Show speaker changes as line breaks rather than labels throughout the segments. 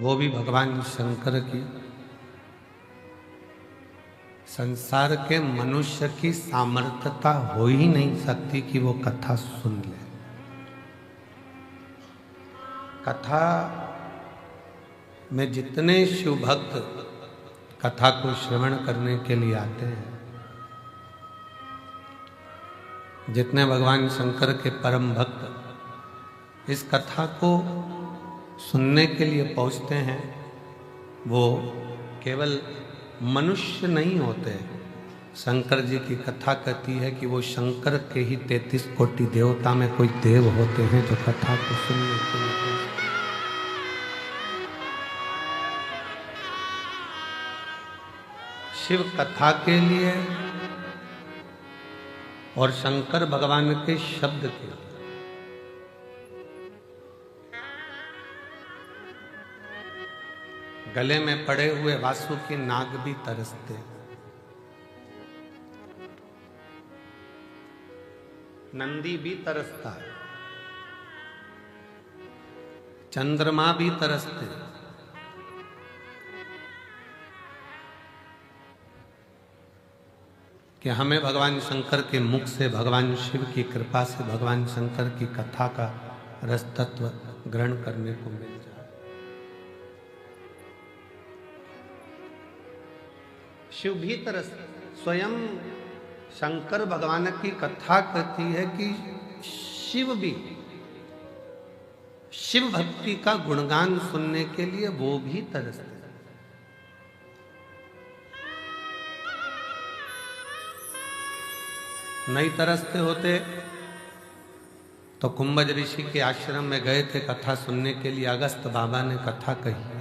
वो भी भगवान शंकर की। संसार के मनुष्य की सामर्थ्यता हो ही नहीं सकती कि वो कथा सुन ले। कथा में जितने शिव भक्त कथा को श्रवण करने के लिए आते हैं, जितने भगवान शंकर के परम भक्त इस कथा को सुनने के लिए पहुंचते हैं, वो केवल मनुष्य नहीं होते। शंकर जी की कथा कहती है कि वो शंकर के ही 33 कोटि देवता में कोई देव होते हैं जो कथा को सुनने के लिए पहुंचते हैं। शिव कथा के लिए और शंकर भगवान के शब्द के लिए। गले में पड़े हुए वासुकी नाग भी तरसते, नंदी भी तरसता है, चंद्रमा भी तरसते, कि हमें भगवान शंकर के मुख से, भगवान शिव की कृपा से भगवान शंकर की कथा का रस तत्व ग्रहण करने को मिल जाए। शिव भी तरस, स्वयं शंकर भगवान की कथा कहती है कि शिव भी, शिव भक्ति का गुणगान सुनने के लिए वो भी तरसते। नहीं तरसते होते तो कुंभज ऋषि के आश्रम में गए थे कथा सुनने के लिए। अगस्त बाबा ने कथा कही है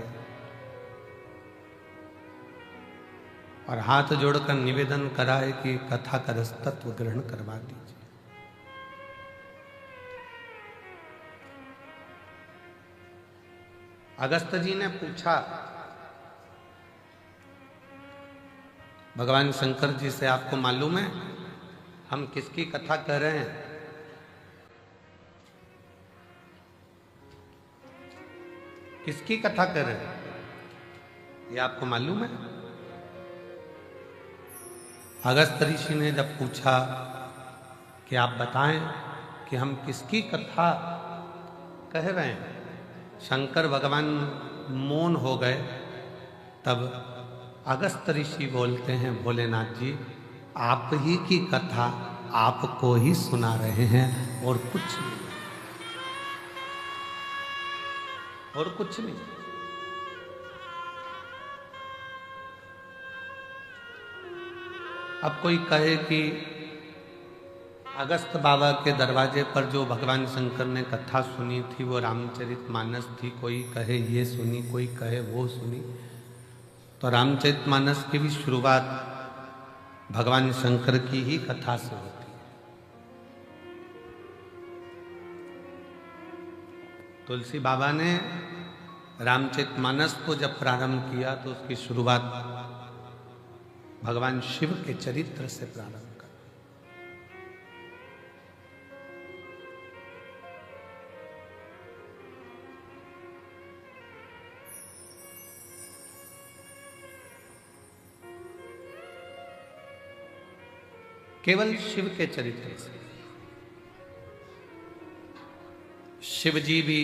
और हाथ जोड़कर निवेदन करा है कि कथा का रस तत्व ग्रहण करवा दीजिए। अगस्त जी ने पूछा भगवान शंकर जी से, आपको मालूम है हम किसकी कथा कर रहे हैं? किसकी कथा कर रहे हैं, ये आपको मालूम है? अगस्त ऋषि ने जब पूछा कि आप बताएं कि हम किसकी कथा कह रहे हैं, शंकर भगवान मौन हो गए। तब अगस्त ऋषि बोलते हैं, भोलेनाथ जी आप ही की कथा आपको ही सुना रहे हैं और कुछ नहीं, और कुछ नहीं। अब कोई कहे कि अगस्त बाबा के दरवाजे पर जो भगवान शंकर ने कथा सुनी थी वो रामचरितमानस थी, कोई कहे ये सुनी, कोई कहे वो सुनी। तो रामचरितमानस की भी शुरुआत भगवान शंकर की ही कथा से होती है। तुलसी बाबा ने रामचरितमानस को जब प्रारंभ किया तो उसकी शुरुआत भगवान शिव के चरित्र से प्रारंभ कर। केवल शिव के चरित्र से। शिव जी भी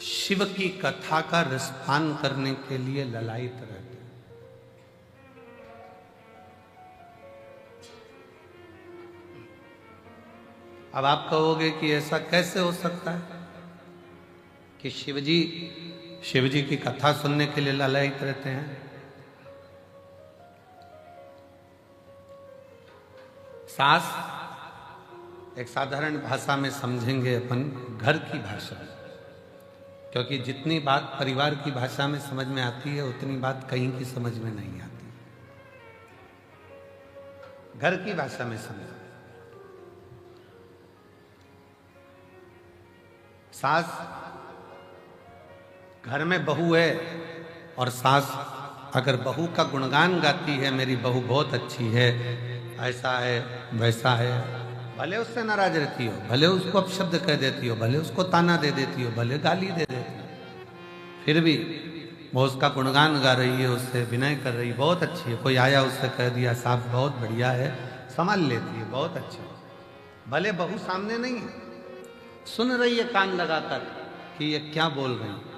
शिव की कथा का रसपान करने के लिए ललायित रहते। अब आप कहोगे कि ऐसा कैसे हो सकता है कि शिव जी की कथा सुनने के लिए ललायित रहते हैं? सास एक साधारण भाषा में समझेंगे अपन, घर की भाषा, क्योंकि जितनी बात परिवार की भाषा में समझ में आती है उतनी बात कहीं की समझ में नहीं आती। घर की भाषा में समझ। सास घर में बहू है और सास अगर बहू का गुणगान गाती है, मेरी बहू बहुत अच्छी है, ऐसा है वैसा है, भले उससे नाराज रहती हो, भले उसको अपशब्द कह देती हो, भले उसको ताना दे देती हो, भले गाली दे देती हो, फिर भी वो उसका गुणगान गा रही है, उससे विनय कर रही है, बहुत अच्छी है। कोई आया उससे कह दिया साहब बहुत बढ़िया है, संभाल लेती है, बहुत अच्छी है। भले बहू सामने नहीं है, सुन रही है कान लगाकर कि ये क्या बोल रही है।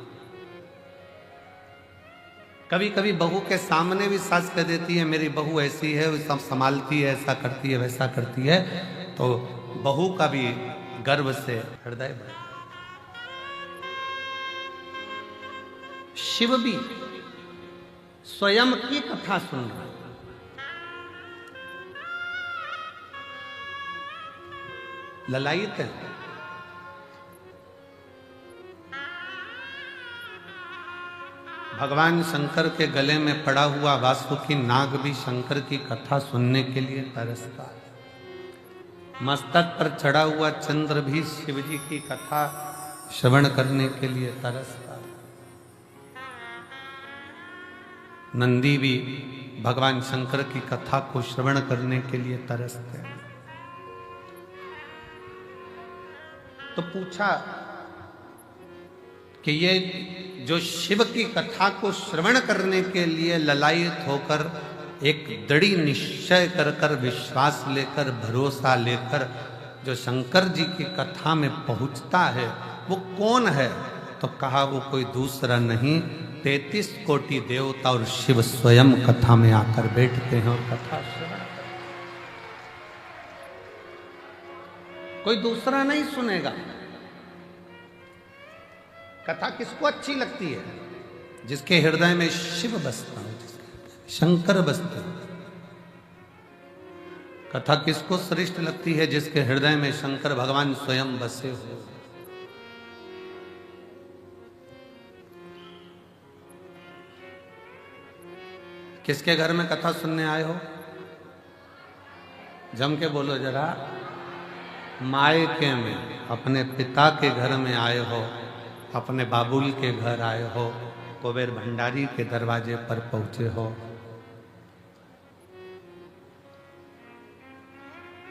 कभी कभी बहू के सामने भी सास कह देती है मेरी बहू ऐसी है, वो सब संभालती है, ऐसा करती है, वैसा करती है, तो बहू का भी गर्व से हृदय बढ़ता। शिव भी स्वयं की कथा सुन रहा है। ललायित है। भगवान शंकर के गले में पड़ा हुआ वासुकी नाग भी शंकर की कथा सुनने के लिए तरसता है। मस्तक पर चढ़ा हुआ चंद्र भी शिव जी की कथा श्रवण करने के लिए तरसता है। नंदी भी भगवान शंकर की कथा को श्रवण करने के लिए तरसते हैं। तो पूछा कि ये जो शिव की कथा को श्रवण करने के लिए ललायित होकर एक दृढ़ निश्चय कर विश्वास लेकर भरोसा लेकर जो शंकर जी की कथा में पहुंचता है वो कौन है? तो कहा वो कोई दूसरा नहीं, 33 कोटि देवता और शिव स्वयं कथा में आकर बैठते हैं और कथा श्रवण करते हैं। कोई दूसरा नहीं सुनेगा। कथा किसको अच्छी लगती है? जिसके हृदय में शिव बसता हो, शंकर बसते हो। कथा किसको श्रेष्ठ लगती है? जिसके हृदय में शंकर भगवान स्वयं बसे हो। किसके घर में कथा सुनने आए हो? जम के बोलो जरा। मायके में अपने पिता के घर में आए हो, अपने बाबुल के घर आए हो, कुबेर भंडारी के दरवाजे पर पहुंचे हो।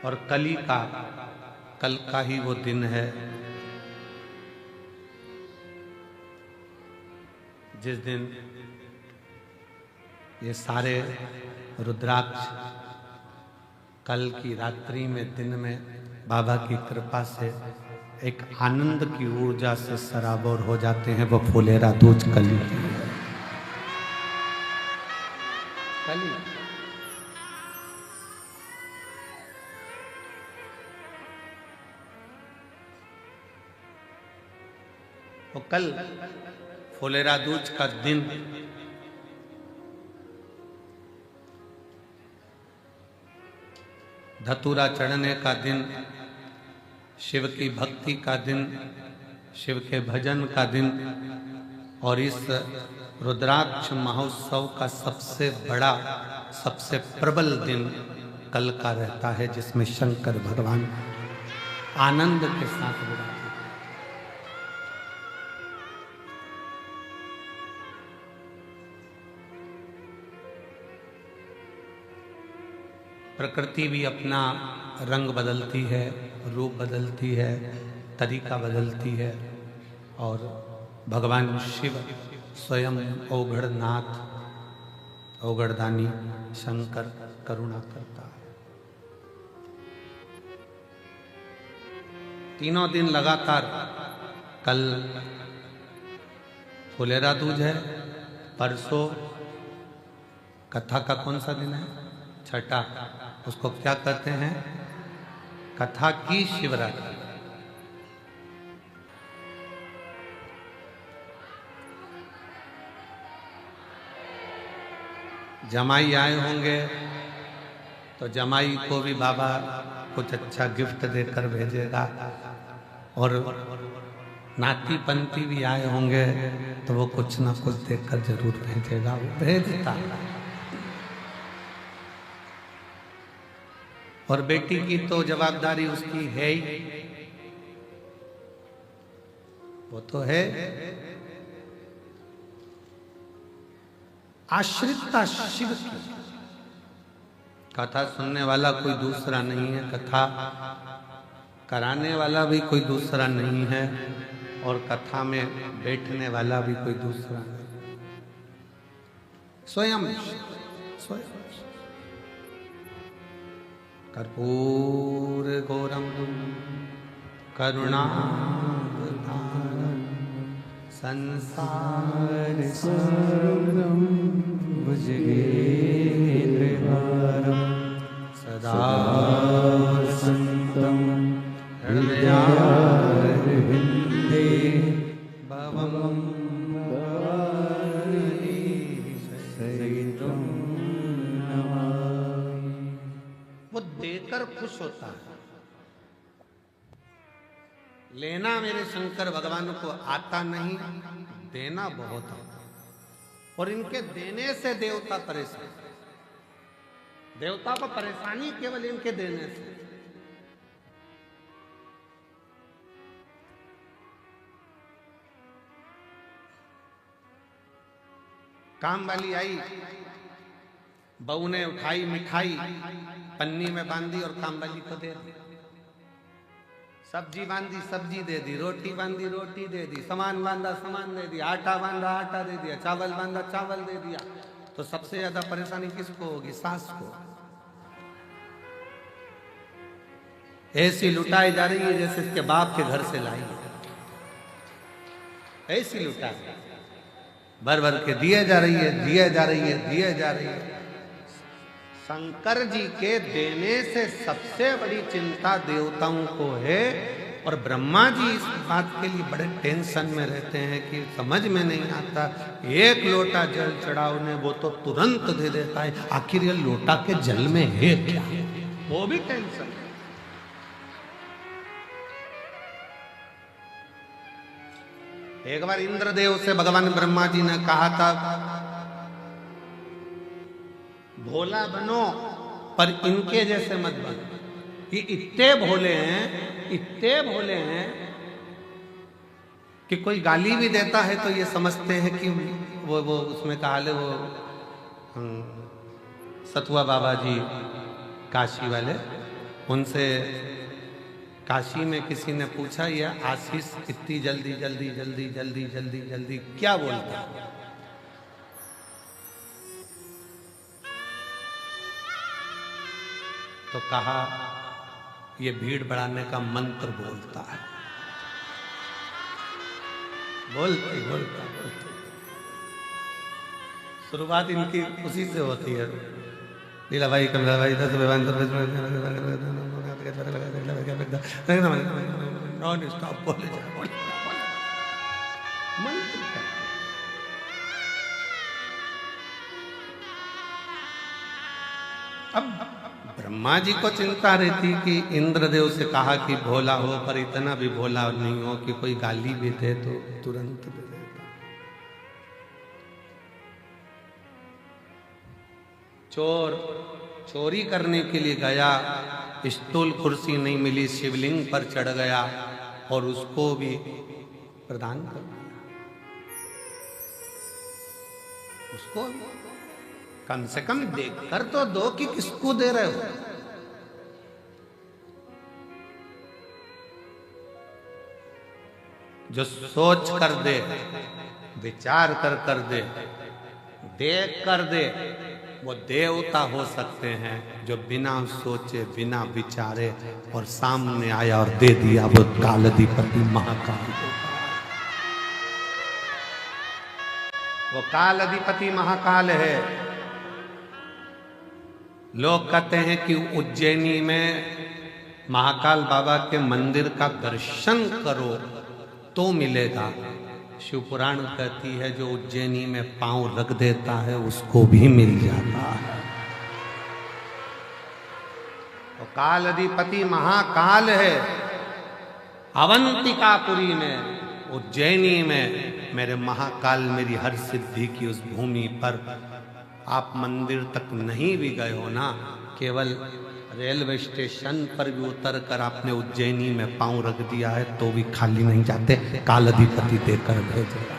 और कल का ही वो दिन है जिस दिन ये सारे रुद्राक्ष कल की रात्रि में दिन में बाबा की कृपा से एक आनंद की ऊर्जा से सराबोर हो जाते हैं। वो फुलेरा दूज कली कली। वो कल फुलेरा दूज का दिन धतूरा चढ़ने का दिन, शिव की भक्ति का दिन, शिव के भजन का दिन, और इस रुद्राक्ष महोत्सव का सबसे बड़ा सबसे प्रबल दिन कल का रहता है, जिसमें शंकर भगवान आनंद के साथ विराजित। प्रकृति भी अपना रंग बदलती है, रूप बदलती है, तरीका बदलती है, और भगवान शिव स्वयं औघड़नाथ औघड़दानी शंकर करुणा करता है। तीनों दिन लगातार, कल फुलेरा दूज है, परसों कथा का कौन सा दिन है? छठा। उसको क्या कहते हैं? कथा की शिवरात्रि। जमाई आए होंगे तो जमाई को भी बाबा कुछ अच्छा गिफ्ट देकर भेजेगा, और नाती पंती भी आए होंगे तो वो कुछ ना कुछ देकर जरूर भेजेगा, वो भेजता है। और बेटी की तो जवाबदारी उसकी है ही, वो तो है। आश्रितता शिव की। कथा सुनने वाला कोई दूसरा नहीं है, कथा कराने वाला भी कोई दूसरा नहीं है, और कथा में बैठने वाला भी कोई दूसरा नहीं, स्वयं स्वयं। कर्पूर गौरम करुणावतारम संसार सारम भुजगेन्द्रहारम सदा वसन्तं हृदयारविन्दे भवं भवानी सहितं नमामि। वो देकर खुश होता है। लेना मेरे शंकर भगवान को आता नहीं, देना बहुत आता। और इनके देने से देवता परेशान, देवता को परेशानी केवल इनके देने से। काम वाली आई, बहू ने उठाई मिठाई, पन्नी में बांधी और काम वाली को दे दी। सब्जी बांधी सब्जी दे दी, रोटी बांधी रोटी दे दी, सामान बांधा सामान दे दिया, आटा बांधा आटा दे दिया, चावल बांधा चावल दे दिया। तो सबसे ज्यादा परेशानी किसको होगी? सास को। ऐसी लुटाई जा रही है जैसे इसके बाप के घर से लाई है, ऐसी लुटाई भर भर के दिए जा रही है, दिए जा रही है, दिए जा रही है। शंकर जी के देने से सबसे बड़ी चिंता देवताओं को है। और ब्रह्मा जी इस बात के लिए बड़े टेंशन में रहते हैं कि समझ में नहीं आता, एक लोटा जल चढ़ाओ ने वो तो तुरंत दे देता है, आखिर ये लोटा के जल में है क्या? वो भी टेंशन है। एक बार इंद्रदेव से भगवान ब्रह्मा जी ने कहा था, भोला बनो पर इनके जैसे मत बनो। ये इतने भोले हैं, इतने भोले हैं कि कोई गाली भी देता है तो ये समझते हैं कि वो उसमें कहा ले वो सतुआ बाबा जी काशी वाले, उनसे काशी में किसी ने पूछा, ये आशीष इतनी जल्दी जल्दी जल्दी जल्दी जल्दी जल्दी क्या बोलता है? तो कहा ये भीड़ बढ़ाने का मंत्र बोलता है। बोलते बोलता बोलते शुरुआत इनकी उसी से होती है। लीला भाई कमला भाई नॉन स्टॉप बोले मंत्र। अब ब्रह्मा जी को चिंता रहती कि इंद्रदेव से कहा कि भोला हो, पर इतना भी भोला नहीं हो कि कोई गाली भी दे तो तुरंत दे देता। चोर चोरी करने के लिए गया, स्टूल कुर्सी नहीं मिली, शिवलिंग पर चढ़ गया और उसको भी प्रदान कर दिया। उसको कम से कम देखकर तो दो कि किसको दे रहे हो। जो सोच कर दे, विचार कर दे, देख कर दे, वो देवता हो सकते हैं। जो बिना सोचे बिना विचारे और सामने आया और दे दिया, वो कालाधिपति महाकाल। वो कालाधिपति महाकाल है। लोग कहते हैं कि उज्जैनी में महाकाल बाबा के मंदिर का दर्शन करो तो मिलेगा। शिव पुराण कहती है जो उज्जैनी में पांव रख देता है उसको भी मिल जाता है। तो कालाधिपति महाकाल है। अवंतिकापुरी में, उज्जैनी में मेरे महाकाल मेरी हर सिद्धि की उस भूमि पर आप मंदिर तक नहीं भी गए हो ना, केवल रेलवे स्टेशन पर भी उतर कर आपने उज्जैनी में पांव रख दिया है तो भी खाली नहीं जाते, कालाधिपति देकर भेजेगा।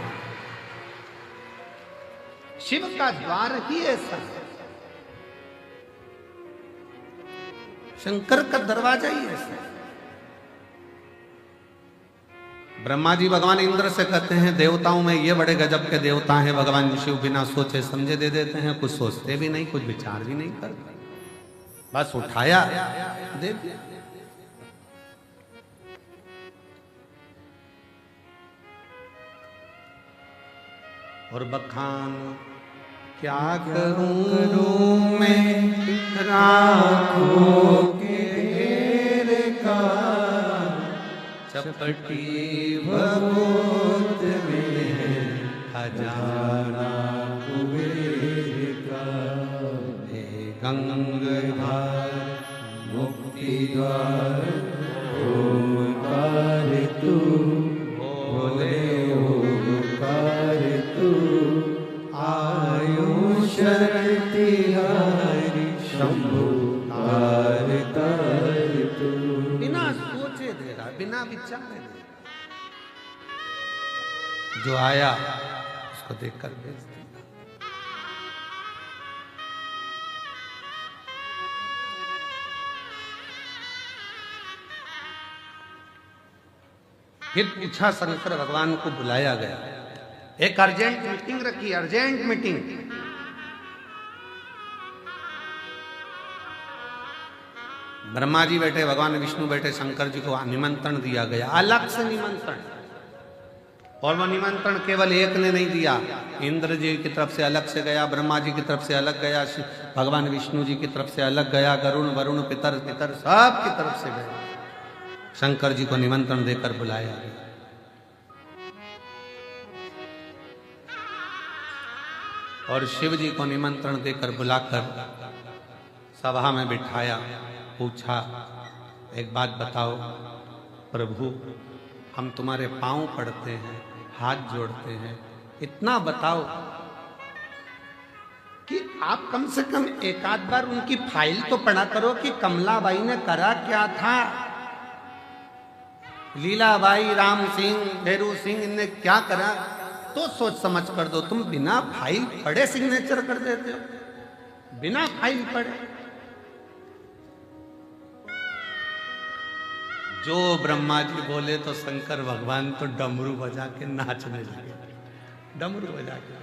शिव का द्वार ही ऐसा है, शंकर का दरवाजा ही ऐसा है। ब्रह्मा जी भगवान इंद्र से कहते हैं देवताओं में ये बड़े गजब के देवता हैं, भगवान शिव बिना सोचे समझे दे देते हैं, कुछ सोचते भी नहीं, कुछ विचार भी नहीं करते, बस उठाया दे दिया। और बखान क्या करूं मैं राखों के घेर का, चपटी भभूत में खजाना कुबेर का, हे गंगाधार मुक्ति द्वार ओंकार तू, बोले ओंकार तू, आयु शरण तिहारी शंभु तार तार तू। बिना सोचे दे रहा, बिना विचारे दे रहा, जो आया उसको देखकर भेज दिया। फिर पूछा, शंकर भगवान को बुलाया गया, एक अर्जेंट मीटिंग रखी, अर्जेंट मीटिंग। ब्रह्मा जी बैठे, भगवान विष्णु बैठे, शंकर जी को निमंत्रण दिया गया, अलग से निमंत्रण। और वह निमंत्रण केवल एक ने नहीं दिया, इंद्र जी की तरफ से अलग से गया, ब्रह्मा जी की तरफ से अलग गया, भगवान विष्णु जी की तरफ से अलग गया, गरुण वरुण पितर पितर सब की तरफ से गया, शंकर जी को निमंत्रण देकर बुलाया गया। और शिव जी को निमंत्रण देकर बुलाकर सभा में बिठाया, पूछा, एक बात बताओ प्रभु, हम तुम्हारे पांव पड़ते हैं, हाथ जोड़ते हैं, इतना बताओ कि आप कम से कम एक आध बार उनकी फाइल तो पढ़ा करो कि कमलाबाई ने करा क्या था, लीलाबाई, राम सिंह, भैरू सिंह इनने क्या करा, तो सोच समझ कर दो। तुम बिना फाइल पढ़े सिग्नेचर कर देते हो, बिना फाइल पढ़े। जो ब्रह्मा जी बोले तो शंकर भगवान तो डमरू बजा के नाचने लगे, डमरू बजा के,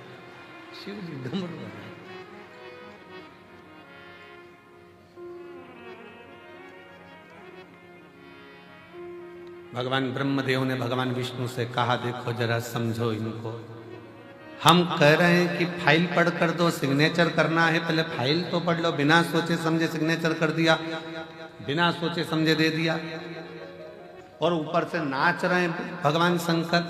शिव जी डमरू बजा। भगवान ब्रह्मदेव ने भगवान विष्णु से कहा, देखो जरा समझो इनको, हम कह रहे हैं कि फाइल पढ़ कर दो, सिग्नेचर करना है, पहले फाइल तो पढ़ लो। बिना सोचे समझे सिग्नेचर कर दिया, बिना सोचे समझे दे दिया, और ऊपर से नाच रहे हैं भगवान शंकर।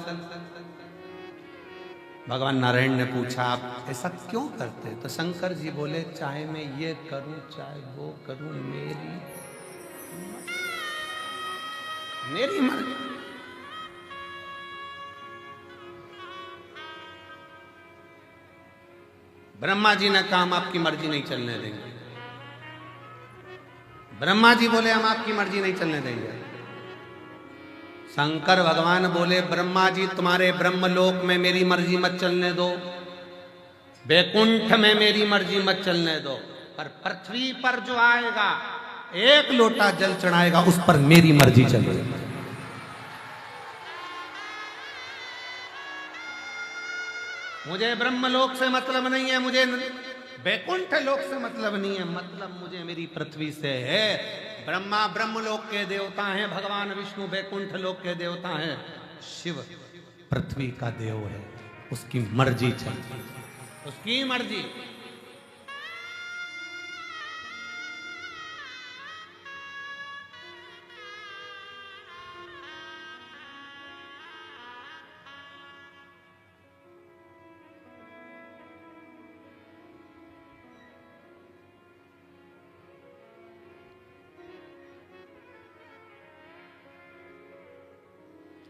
भगवान नारायण ने पूछा, आप ऐसा क्यों करते? तो शंकर जी बोले, चाहे मैं ये करूं चाहे वो करूं, मेरी मर्जी। ब्रह्मा जी ने कहा, हम आपकी मर्जी नहीं चलने देंगे। ब्रह्मा जी बोले, हम आपकी मर्जी नहीं चलने देंगे। शंकर भगवान बोले, ब्रह्मा जी तुम्हारे ब्रह्मलोक में मेरी मर्जी मत चलने दो, वैकुंठ में मेरी मर्जी मत चलने दो, पर पृथ्वी पर जो आएगा, एक लोटा जल चढ़ाएगा, उस पर मेरी मर्जी चलेगी। मुझे ब्रह्मलोक से मतलब नहीं है, मुझे वैकुंठ लोक से मतलब नहीं है, मतलब मुझे मेरी पृथ्वी से है। ब्रह्मा ब्रह्मलोक के देवता हैं, भगवान विष्णु वैकुंठ लोक के देवता हैं, शिव पृथ्वी का देव है, उसकी मर्जी चलती, उसकी मर्जी।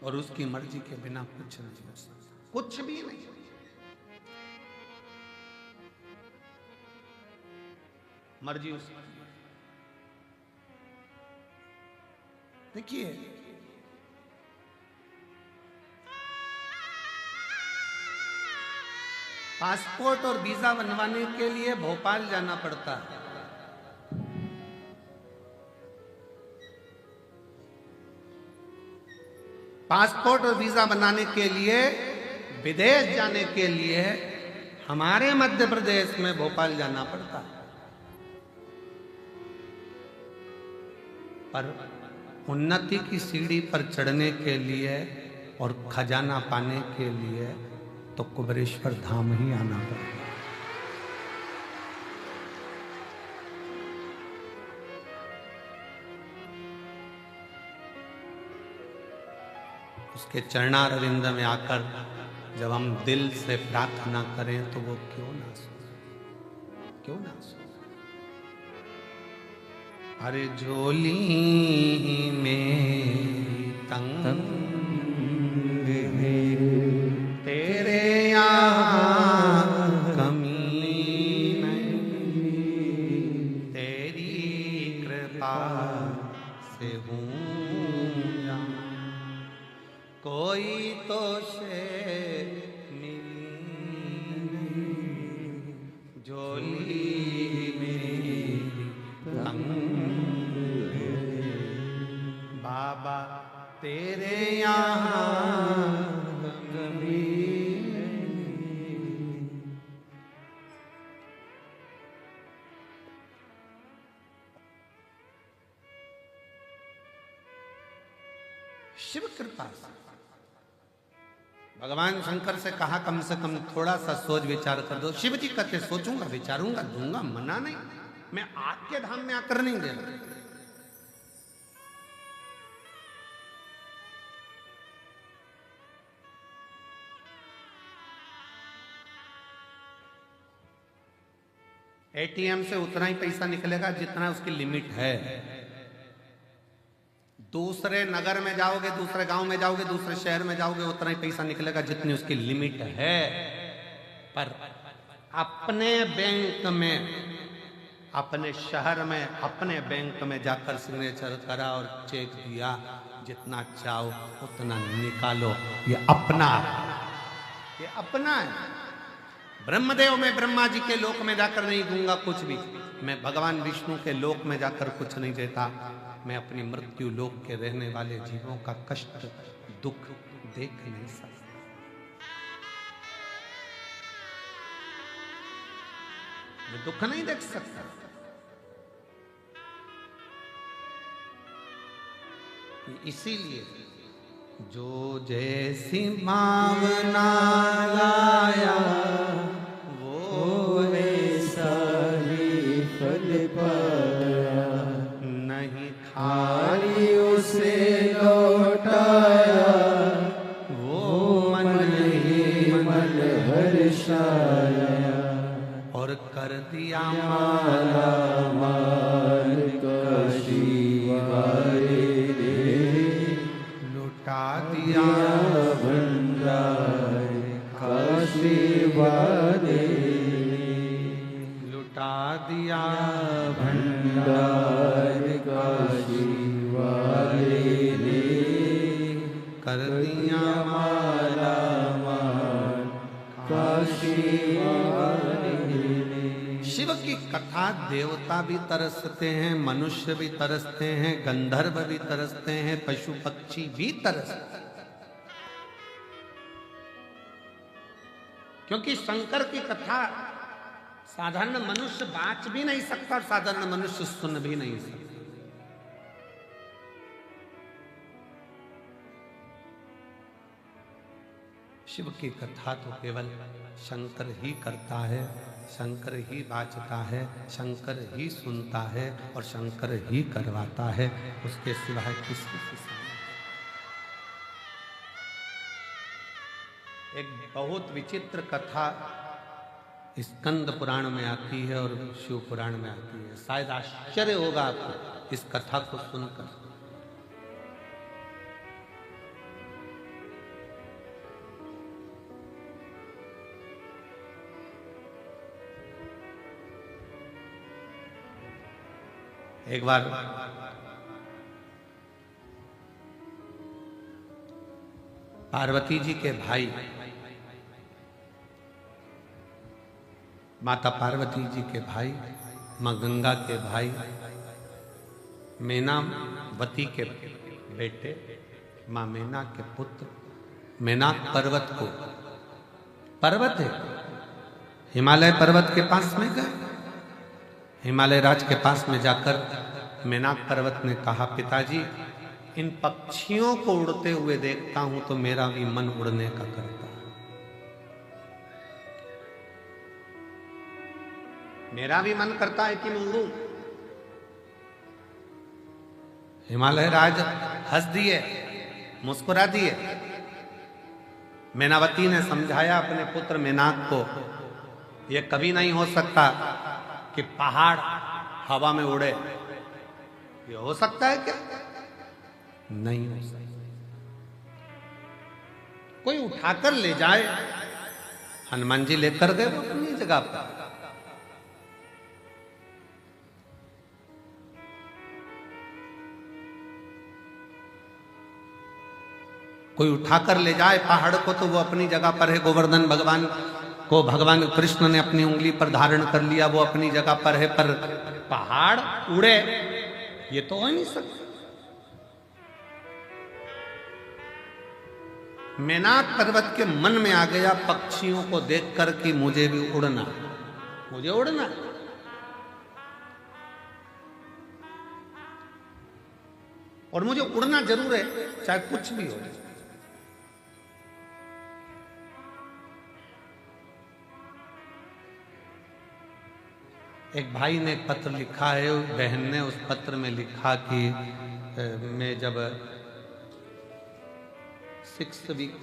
और उसकी मर्जी के बिना कुछ नहीं हो सकता, कुछ भी नहीं। मर्जी उसकी। देखिए, पासपोर्ट और वीजा बनवाने के लिए भोपाल जाना पड़ता है। पासपोर्ट और वीजा बनाने के लिए विदेश जाने के लिए हमारे मध्य प्रदेश में भोपाल जाना पड़ता है, पर उन्नति की सीढ़ी पर चढ़ने के लिए और खजाना पाने के लिए तो कुबेरेश्वर धाम ही आना पड़ता है। उसके चरणारविंद में आकर जब हम दिल से प्रार्थना करें तो वो क्यों ना सुने, क्यों ना सुने। अरे झोली में तंग है तेरे यहाँ कमी नहीं, तेरी कृपा से हूँ कोई तो से मिली झोली में बाबा तेरे यहाँ कभी शिव कृपा। भगवान शंकर से कहा कम से कम थोड़ा सा सोच विचार कर दो। शिव जी कहते सोचूंगा विचारूंगा दूंगा, मना नहीं, मैं आपके धाम में आकर नहीं दे रहा। एटीएम से उतना ही पैसा निकलेगा जितना उसकी लिमिट है। दूसरे नगर में जाओगे, दूसरे गांव में जाओगे, दूसरे शहर में जाओगे, उतना ही पैसा निकलेगा जितनी उसकी लिमिट है। पर अपने बैंक में, अपने शहर में, अपने बैंक में जाकर सिग्नेचर करा और चेक दिया, जितना चाहो उतना निकालो। ये अपना, ये अपना है। ब्रह्मदेव में ब्रह्मा जी के लोक में जाकर नहीं दूंगा कुछ भी, मैं भगवान विष्णु के लोक में जाकर कुछ नहीं देता। मैं अपनी मृत्यु लोक के रहने वाले जीवों का कष्ट दुख देख नहीं सकता। मैं दुख नहीं देख सकता। इसीलिए जो जैसी भावना लाया वो वैसा ही फल पाया, नहीं खाली उसे लौटाया, वो मन ही मन हर्षाया, और कर दिया माला माल काशी वाले लुटा दिया भंडार काशी वाले, लुटा दिया भंडार काशी वाले ने, कर दिया माला माल काशी वाले ने। शिव की कथा देवता भी तरसते हैं, मनुष्य भी तरसते हैं, गंधर्व भी तरसते हैं, पशु पक्षी भी तरसते हैं। क्योंकि शंकर की कथा साधारण मनुष्य बाँच भी नहीं सकता और साधारण मनुष्य सुन भी नहीं सकता। शिव की कथा तो केवल शंकर ही करता है, शंकर ही बाँचता है, शंकर ही सुनता है और शंकर ही करवाता है, उसके सिवाय किसी के सामने। एक बहुत विचित्र कथा स्कंद पुराण में आती है और शिव पुराण में आती है। शायद आश्चर्य होगा आपको इस कथा को सुनकर। एक बार पार्वती जी के भाई, माता पार्वती जी के भाई, माँ गंगा के भाई, मैनावती के बेटे मां मेना के पुत्र मेनाक पर्वत को, पर्वत है, हिमालय पर्वत के पास में गए। हिमालय राज के पास में जाकर मेनाक पर्वत ने कहा, पिताजी इन पक्षियों को उड़ते हुए देखता हूं तो मेरा भी मन उड़ने का करता है, मेरा भी मन करता है कि मैं उड़ूं। हिमालय राज हंस दिए, मुस्कुरा दिए। मेनावती ने समझाया अपने पुत्र मेनाक को, यह कभी नहीं हो सकता कि पहाड़ हवा में उड़े, ये हो सकता है क्या? नहीं हो सकता। कोई उठाकर ले जाए। हनुमान जी लेकर गए वो अपनी जगह पर। कोई उठाकर ले जाए पहाड़ को तो वो अपनी जगह पर है। गोवर्धन भगवान को भगवान कृष्ण ने अपनी उंगली पर धारण कर लिया, वो अपनी जगह पर है, पर पहाड़ उड़े ये तो हो नहीं सकता। मेनाक पर्वत के मन में आ गया पक्षियों को देखकर कि मुझे भी उड़ना, मुझे उड़ना। और मुझे उड़ना जरूर है, चाहे कुछ भी हो। एक भाई ने एक पत्र लिखा है, बहन ने उस पत्र में लिखा कि मैं जब 6th वीक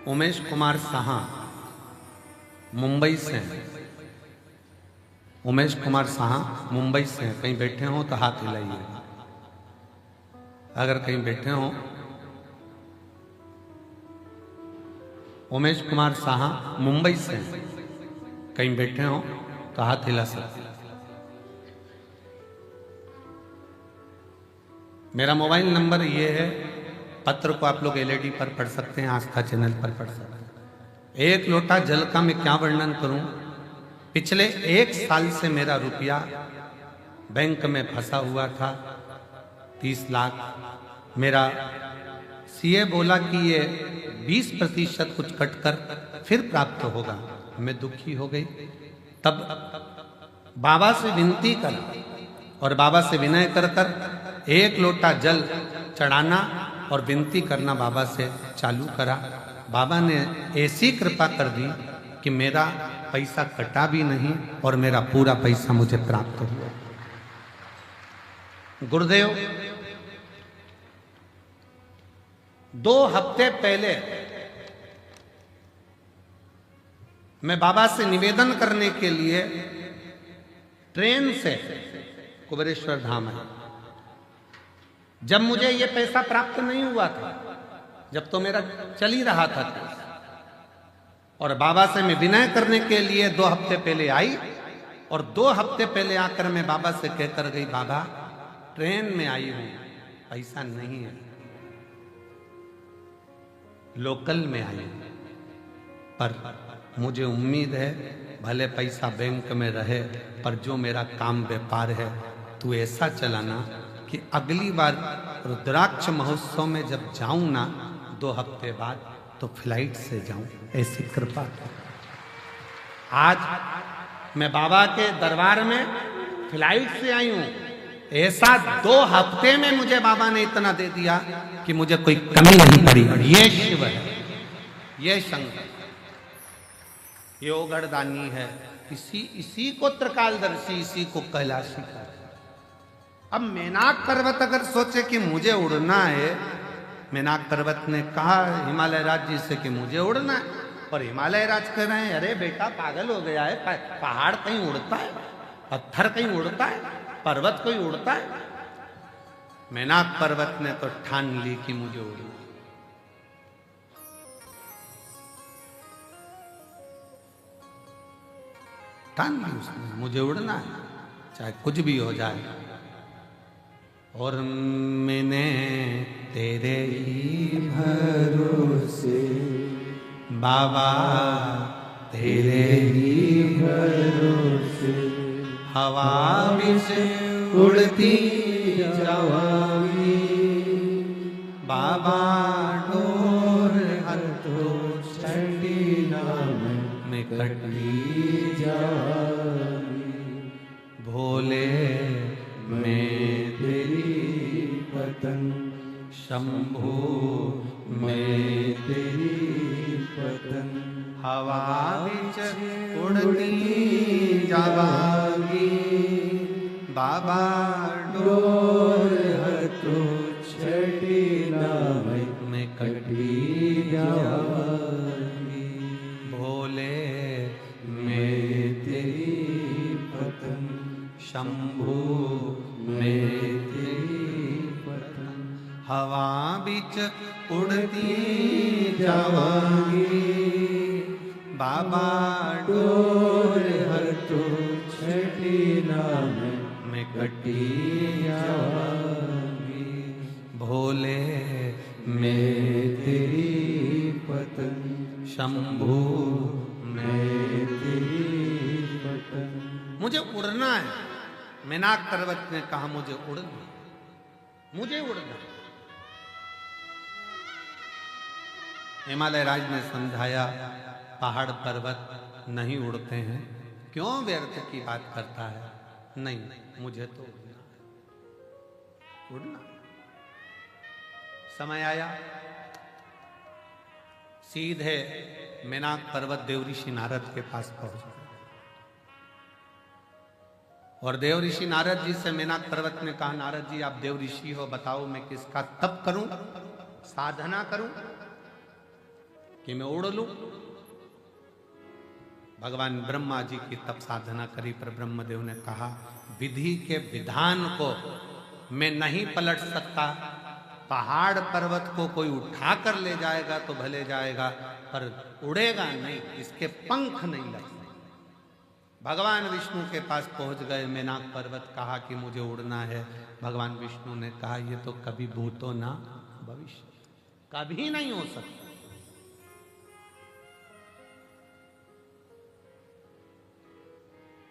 उमेश कुमार साहा मुंबई से हैं। उमेश कुमार साहा मुंबई से हैं। कहीं बैठे हो तो हाथ हिलाइए, अगर कहीं बैठे हो। उमेश कुमार साहा मुंबई से हैं, कहीं बैठे हो तो हाथ हिला सकते। मेरा मोबाइल नंबर ये है। पत्र को आप लोग एलईडी पर पढ़ सकते हैं, आस्था चैनल पर पढ़ सकते हैं। एक लोटा जल का मैं क्या वर्णन करूं। पिछले 1 साल से मेरा रुपया बैंक में फंसा हुआ था, 30 लाख। मेरा सीए बोला कि ये 20% कुछ कटकर फिर प्राप्त होगा। मैं दुखी हो गई। तब बाबा से विनती कर और बाबा से विनय कर कर 1 लोटा जल चढ़ाना और विनती करना बाबा से चालू करा। बाबा ने ऐसी कृपा कर दी कि मेरा पैसा कटा भी नहीं और मेरा पूरा पैसा मुझे प्राप्त हुआ। गुरुदेव 2 हफ्ते पहले मैं बाबा से निवेदन करने के लिए ट्रेन से कुबेरेश्वर धाम आया। जब मुझे ये पैसा प्राप्त नहीं हुआ था, जब तो मेरा चल ही रहा था, और बाबा से मैं विनय करने के लिए 2 हफ्ते पहले आई। और 2 हफ्ते पहले आकर मैं बाबा से कहकर गई, बाबा ट्रेन में आई हूं, पैसा नहीं है, लोकल में आई हूं, पर मुझे उम्मीद है भले पैसा बैंक में रहे, पर जो मेरा काम व्यापार है तू ऐसा चलाना कि अगली बार रुद्राक्ष महोत्सव में जब जाऊं ना 2 हफ्ते बाद तो फ्लाइट से जाऊं, ऐसी कृपा। आज मैं बाबा के दरबार में फ्लाइट से आई हूं। ऐसा 2 हफ्ते में मुझे बाबा ने इतना दे दिया कि मुझे कोई कमी नहीं पड़ी। ये शिव है, ये शंकर, ये ओगढ़दानी है, इसी को त्रिकालदर्शी, इसी को कैलाशी का। अब मेनाक पर्वत अगर सोचे कि मुझे उड़ना है, मेनाक पर्वत ने कहा हिमालय राज जी से कि मुझे उड़ना है, और हिमालय राज कह रहे हैं अरे बेटा पागल हो गया है, पहाड़ कहीं उड़ता है, पत्थर कहीं उड़ता है, पर्वत कोई उड़ता है। मेनाक पर्वत ने तो ठान ली कि मुझे उड़ना, ठान ली उसने, मुझे उड़ना है, चाहे कुछ भी हो जाए। और मैंने तेरे ही भरोसे बाबा, तेरे ही भरोसे हवा विच उड़ती जावांगी बाबा, डोर हर तो छड़ी ना मैं कटी जावांगी भोले, मैं तेरी पतंग शंभू, मैं तेरी पतंग हवा विच उड़ती जावांगी बाबा, डोर हर तो छड़ी ना मैं कटी जावांगी भोले, मैं तेरी पतंग शंभू, मैं तेरी पतंग हवा बिच उड़ती जावांगी बाबा, डोर हर तो छड़ी ना मैं कटी जावांगी भोले, मैं तेरी पतंग शंभू, मैं तेरी पतंग। मुझे उड़ना है। मेनाक पर्वत ने कहा मुझे उड़ना, मुझे उड़ना। हिमालय राज ने समझाया पहाड़ पर्वत नहीं उड़ते हैं, क्यों व्यर्थ की बात करता है? नहीं, मुझे तो उड़ना। समय आया, सीधे मेनाक पर्वत देवऋषि नारद के पास पहुंच गए और देवऋषि नारद जी से मेनाक पर्वत ने कहा, नारद जी आप देवऋषि हो, बताओ मैं किसका तप करूं, साधना करूं कि मैं उड़ लूं? भगवान ब्रह्मा जी की तप साधना करी, पर ब्रह्मदेव ने कहा विधि के विधान को मैं नहीं पलट सकता। पहाड़ पर्वत को कोई उठा कर ले जाएगा तो भले जाएगा, पर उड़ेगा नहीं, इसके पंख नहीं लग सकते। भगवान विष्णु के पास पहुंच गए, मेनाक पर्वत कहा कि मुझे उड़ना है। भगवान विष्णु ने कहा ये तो कभी भूतो ना भविष्य, कभी नहीं हो सकता।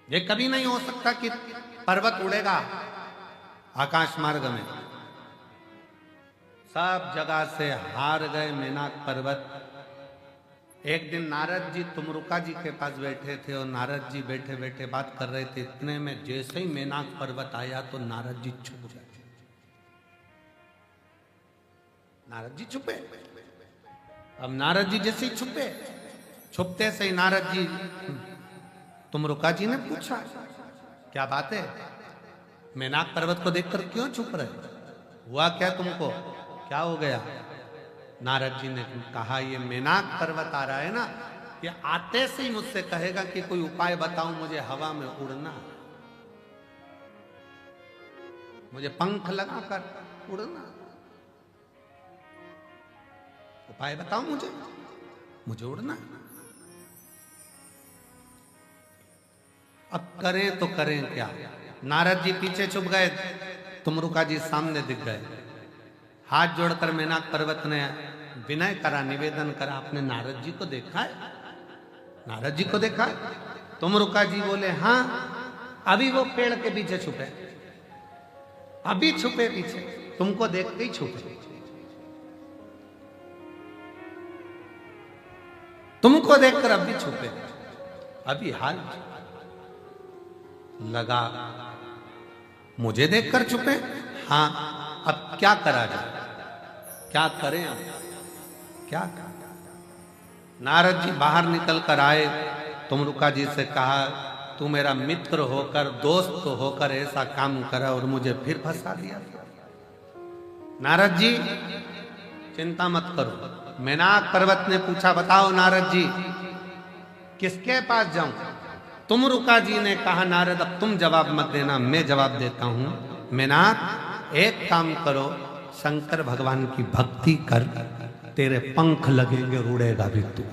ये कभी नहीं हो सकता कि पर्वत उड़ेगा आकाश मार्ग में। सब जगह से हार गए मेनाक पर्वत। एक दिन नारद जी तुमरुका जी के पास बैठे थे और नारद जी बैठे बैठे बात कर रहे थे। इतने में जैसे ही मेनाक पर्वत आया तो नारद जी छुप गए। नारद जी छुपे। अब नारद जी जैसे ही छुपे, छुपते से ही नारद जी तुमरुका जी ने पूछा क्या बात है, मेनाक पर्वत को देखकर क्यों छुप रहे, हुआ क्या तुमको, क्या हो गया? नारद जी ने कहा ये मेनाक पर्वत आ रहा है ना, ये आते से ही मुझसे कहेगा कि कोई उपाय बताओ मुझे हवा में उड़ना, मुझे पंख लगाकर उड़ना, उपाय बताओ मुझे उड़ना। अब करें तो करें क्या? नारद जी पीछे छुप गए, तुमरुका जी सामने दिख गए। हाथ जोड़कर मेनाक पर्वत ने विनय करा, निवेदन करा, आपने नारद जी को देखा है? नारद जी को देखा है? तुमरुका जी बोले हाँ, अभी वो पेड़ के पीछे छुपे, अभी छुपे पीछे, तुमको देख के ही छुपे, तुमको देखकर अभी छुपे, अभी हाल लगा मुझे देखकर छुपे। हाँ, अब क्या करा जाए, क्या करें अब, क्या करें? नारद जी बाहर निकल कर आए, तुमरुका जी से कहा तू मेरा मित्र होकर, दोस्त होकर ऐसा काम करा और मुझे फिर फंसा दिया। नारद जी चिंता मत करो। मेनाक पर्वत ने पूछा बताओ नारद जी किसके पास जाऊं? तुमरुका जी ने कहा नारद अब तुम जवाब मत देना, मैं जवाब देता हूं। मेनाक एक काम करो, शंकर भगवान की भक्ति कर, तेरे पंख लगेंगे, उड़ेगा भी तू।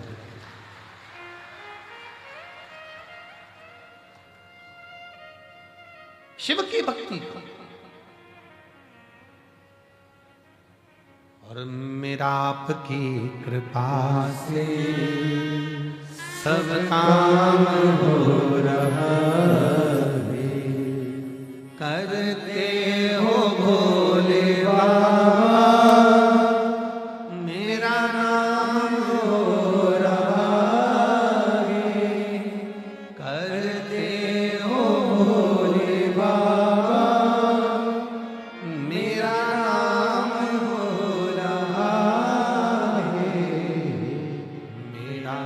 शिव की भक्ति, और मेरा आपकी कृपा से सब काम हो रहा है। करते हो भोले बाबा मेरा नाम हो रहा है। करते हो भोले बाबा मेरा नाम हो रहा है। मेरा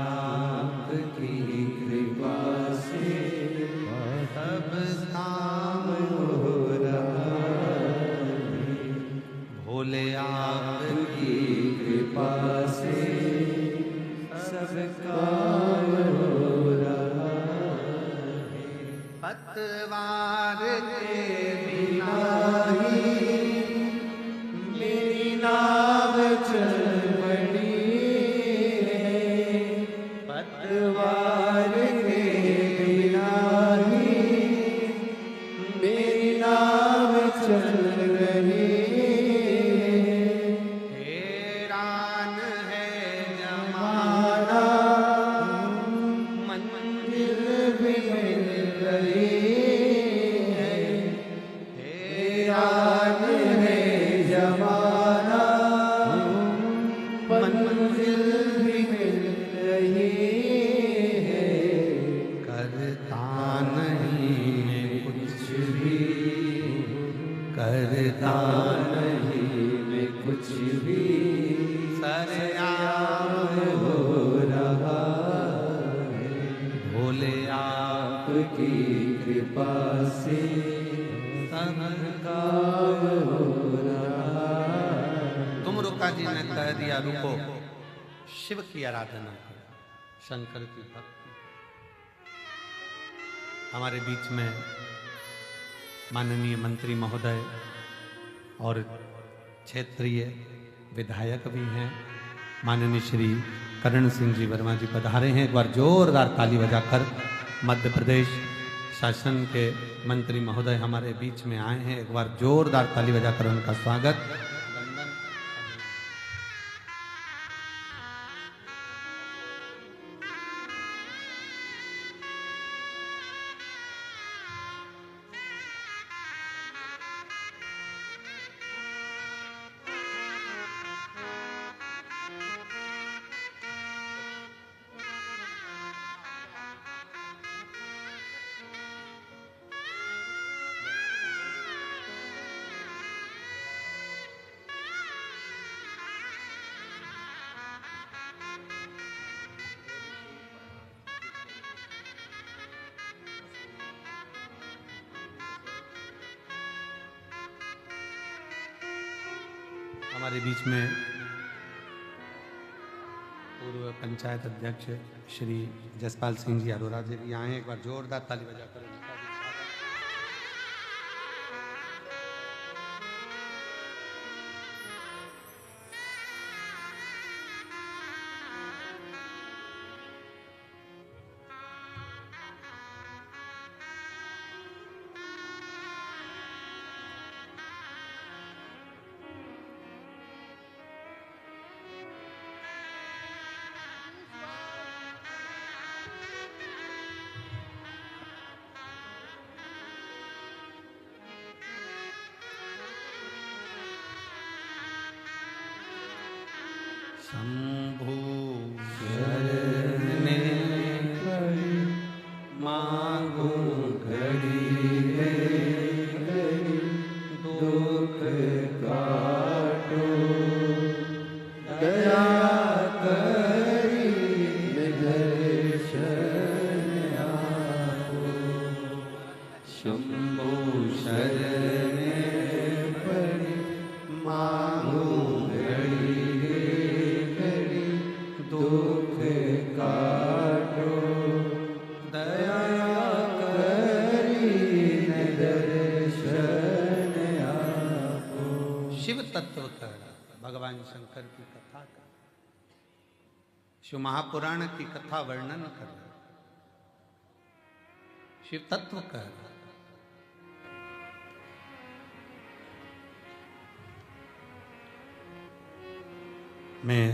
आपकी कृपा से सब काम हो रहा है। भोले आपकी कृपा से सब काम हो रहा है। पतवार के बिना ही मेरी नाव चल पड़ी है। पतवार के बिना ही मेरी नाव चल रही है। हैरान है जमाना मंजिल भी मिल रही है। हैरान है जमाना मंजिल भी मिल रही है। करता नहीं मैं कुछ भी, करता नहीं मैं कुछ भी, सरेआम हो रहा है। भोले आपकी कृपा से सब काम हो रहा है। तुम रुका जी ने कह दिया रुको, शिव की आराधना करो, शंकर की भक्ति। हमारे बीच में माननीय मंत्री महोदय और क्षेत्रीय विधायक भी हैं, माननीय श्री करण सिंह जी वर्मा जी पधारे हैं। एक बार जोरदार ताली बजाकर मध्य प्रदेश शासन के मंत्री महोदय हमारे बीच में आए हैं। एक बार जोरदार ताली बजाकर उनका स्वागत। हमारे बीच में पूर्व पंचायत अध्यक्ष श्री जसपाल सिंह जी अरोरा जी भी आए हैं। एक बार जोरदार ताली बजाकर उनका भी स्वागत। शंभु शरणे मांगो घड़ी घड़ी दुख काटो दया करी दर्शन आपो। शंभु शरणे पड़ी मांगो दुख काटो दया करी दर्शन आपो। शिव तत्व कर भगवान शंकर की कथा कर, शिव महापुराण की कथा वर्णन कर, शिव तत्व कर। मैं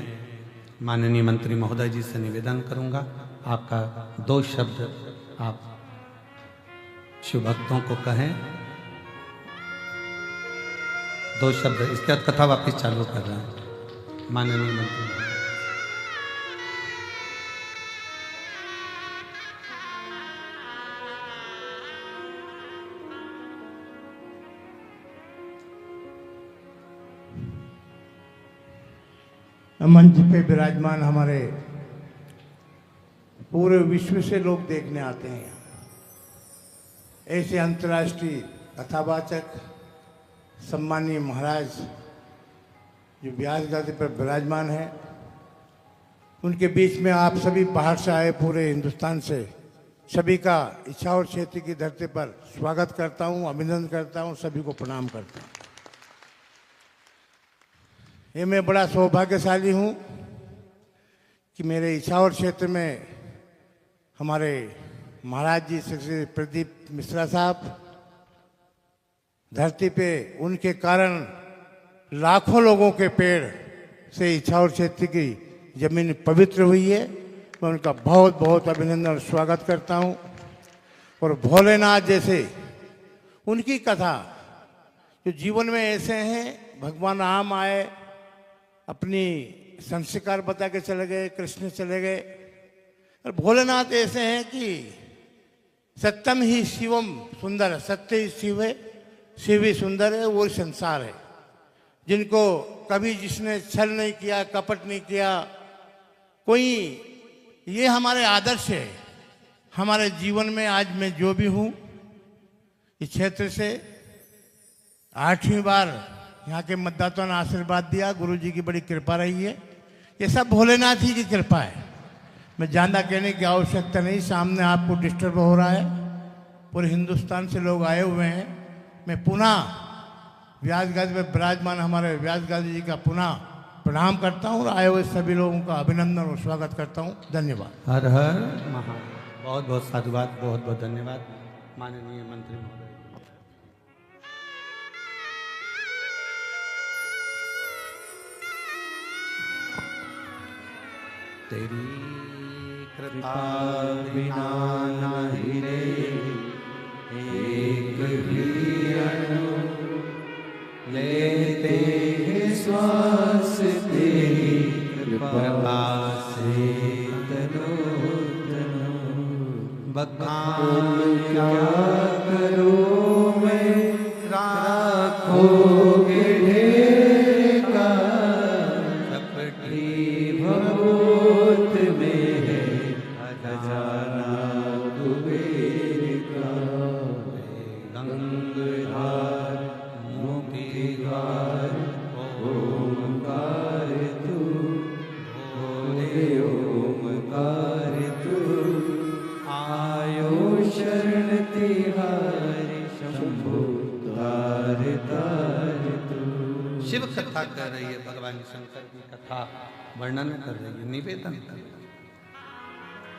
माननीय मंत्री महोदय जी से निवेदन करूंगा, आपका 2 शब्द आप शिव भक्तों को कहें। 2 शब्द, इसके बाद कथा वापिस चालू कर रहे हैं। माननीय मंत्री महोदय।
मंच पे विराजमान हमारे पूरे विश्व से लोग देखने आते हैं, ऐसे अंतर्राष्ट्रीय कथावाचक सम्मानीय महाराज जो व्यास गादी पर विराजमान है, उनके बीच में आप सभी बाहर से आए पूरे हिंदुस्तान से सभी का इच्छावर क्षेत्र की धरती पर स्वागत करता हूं, अभिनंदन करता हूं, सभी को प्रणाम करता हूं। ये मैं बड़ा सौभाग्यशाली हूँ कि मेरे इच्छावर क्षेत्र में हमारे महाराज जी श्री प्रदीप मिश्रा साहब धरती पे, उनके कारण लाखों लोगों के पेड़ से इच्छावर क्षेत्र की जमीन पवित्र हुई है। मैं उनका बहुत बहुत अभिनंदन और स्वागत करता हूँ। और भोलेनाथ जैसे उनकी कथा जो जीवन में ऐसे हैं, भगवान राम आए, अपनी संस्कार बता के चले गए, कृष्ण चले गए, और भोलेनाथ ऐसे हैं कि सत्यम ही शिवम सुंदर, सत्य ही शिव है, शिव ही सुंदर है, वो संसार है। जिनको कभी जिसने छल नहीं किया, कपट नहीं किया कोई, ये हमारे आदर्श है। हमारे जीवन में आज मैं जो भी हूँ, इस क्षेत्र से 8वीं बार यहाँ के मतदाताओं ने आशीर्वाद दिया, गुरुजी की बड़ी कृपा रही है। ये सब भोलेनाथ ही की कृपा है। मैं ज़्यादा कहने की आवश्यकता नहीं, सामने आपको डिस्टर्ब हो रहा है, पूरे हिंदुस्तान से लोग आए हुए हैं। मैं पुनः व्यास गादी में विराजमान हमारे व्यास गादी जी का पुनः प्रणाम करता हूँ और आए हुए सभी लोगों का अभिनंदन और स्वागत करता हूँ। धन्यवाद।
हर हर महादेव। बहुत बहुत साधुवाद, बहुत बहुत धन्यवाद माननीय मंत्री महोदय। तेरी कृपा बिना नहीं रे, एक भी अणु लेते हैं श्वास, तेरी कृपा से तनो तनो। बखान क्या करूं मैं, राखोगे ढेर का, चपटी भभूत में है खजाना कुबेर का। गंगाधार मोतीधार ओमकार तू, भोले ओमकार तू, आयो शरण तिहारी शंभु तार तार तू। शिव कथा कर रही है, भगवान शंकर की कथा वर्णन कर रही है, निवेदन कर रही है।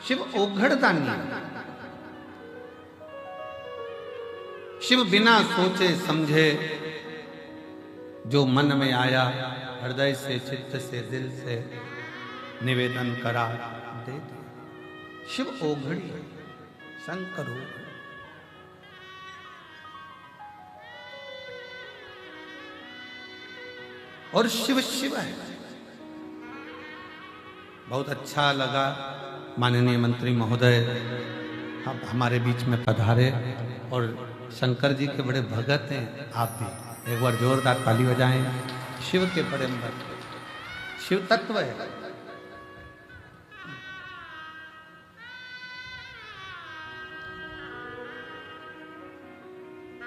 शिव ओघड़दानी, शिव बिना सोचे समझे जो मन में आया, हृदय से, चित्त से, दिल से निवेदन करा, दे दिया। शिव ओघड़ी, शंकर ओघड़ी। और शिव शिव है। बहुत अच्छा लगा माननीय मंत्री महोदय आप हमारे बीच में पधारे, और शंकर जी के बड़े भगत हैं आप भी। एक बार जोरदार ताली बजाएं। शिव के बड़े भक्त, शिव तत्व है।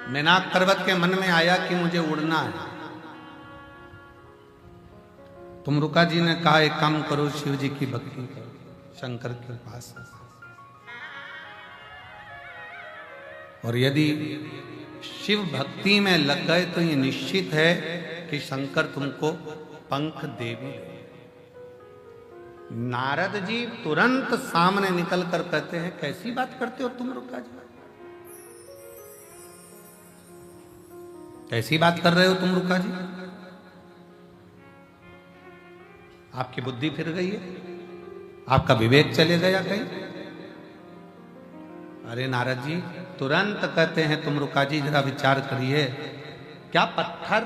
मैनाक पर्वत के मन में आया कि मुझे उड़ना है। तुमरुका जी ने कहा एक काम करो, शिव जी की भक्ति करो शंकर के पास। और यदि शिव भक्ति में लग गए तो ये निश्चित है कि शंकर तुमको पंख दे भी। नारद जी तुरंत सामने निकल कर कहते हैं, कैसी बात करते हो तुमरुका जी, कैसी बात कर रहे हो तुमरुका जी। आपकी बुद्धि फिर गई है, आपका विवेक चले गया कहीं। अरे नारद जी तुरंत कहते हैं तुम रुका जी जरा विचार करिए, क्या पत्थर,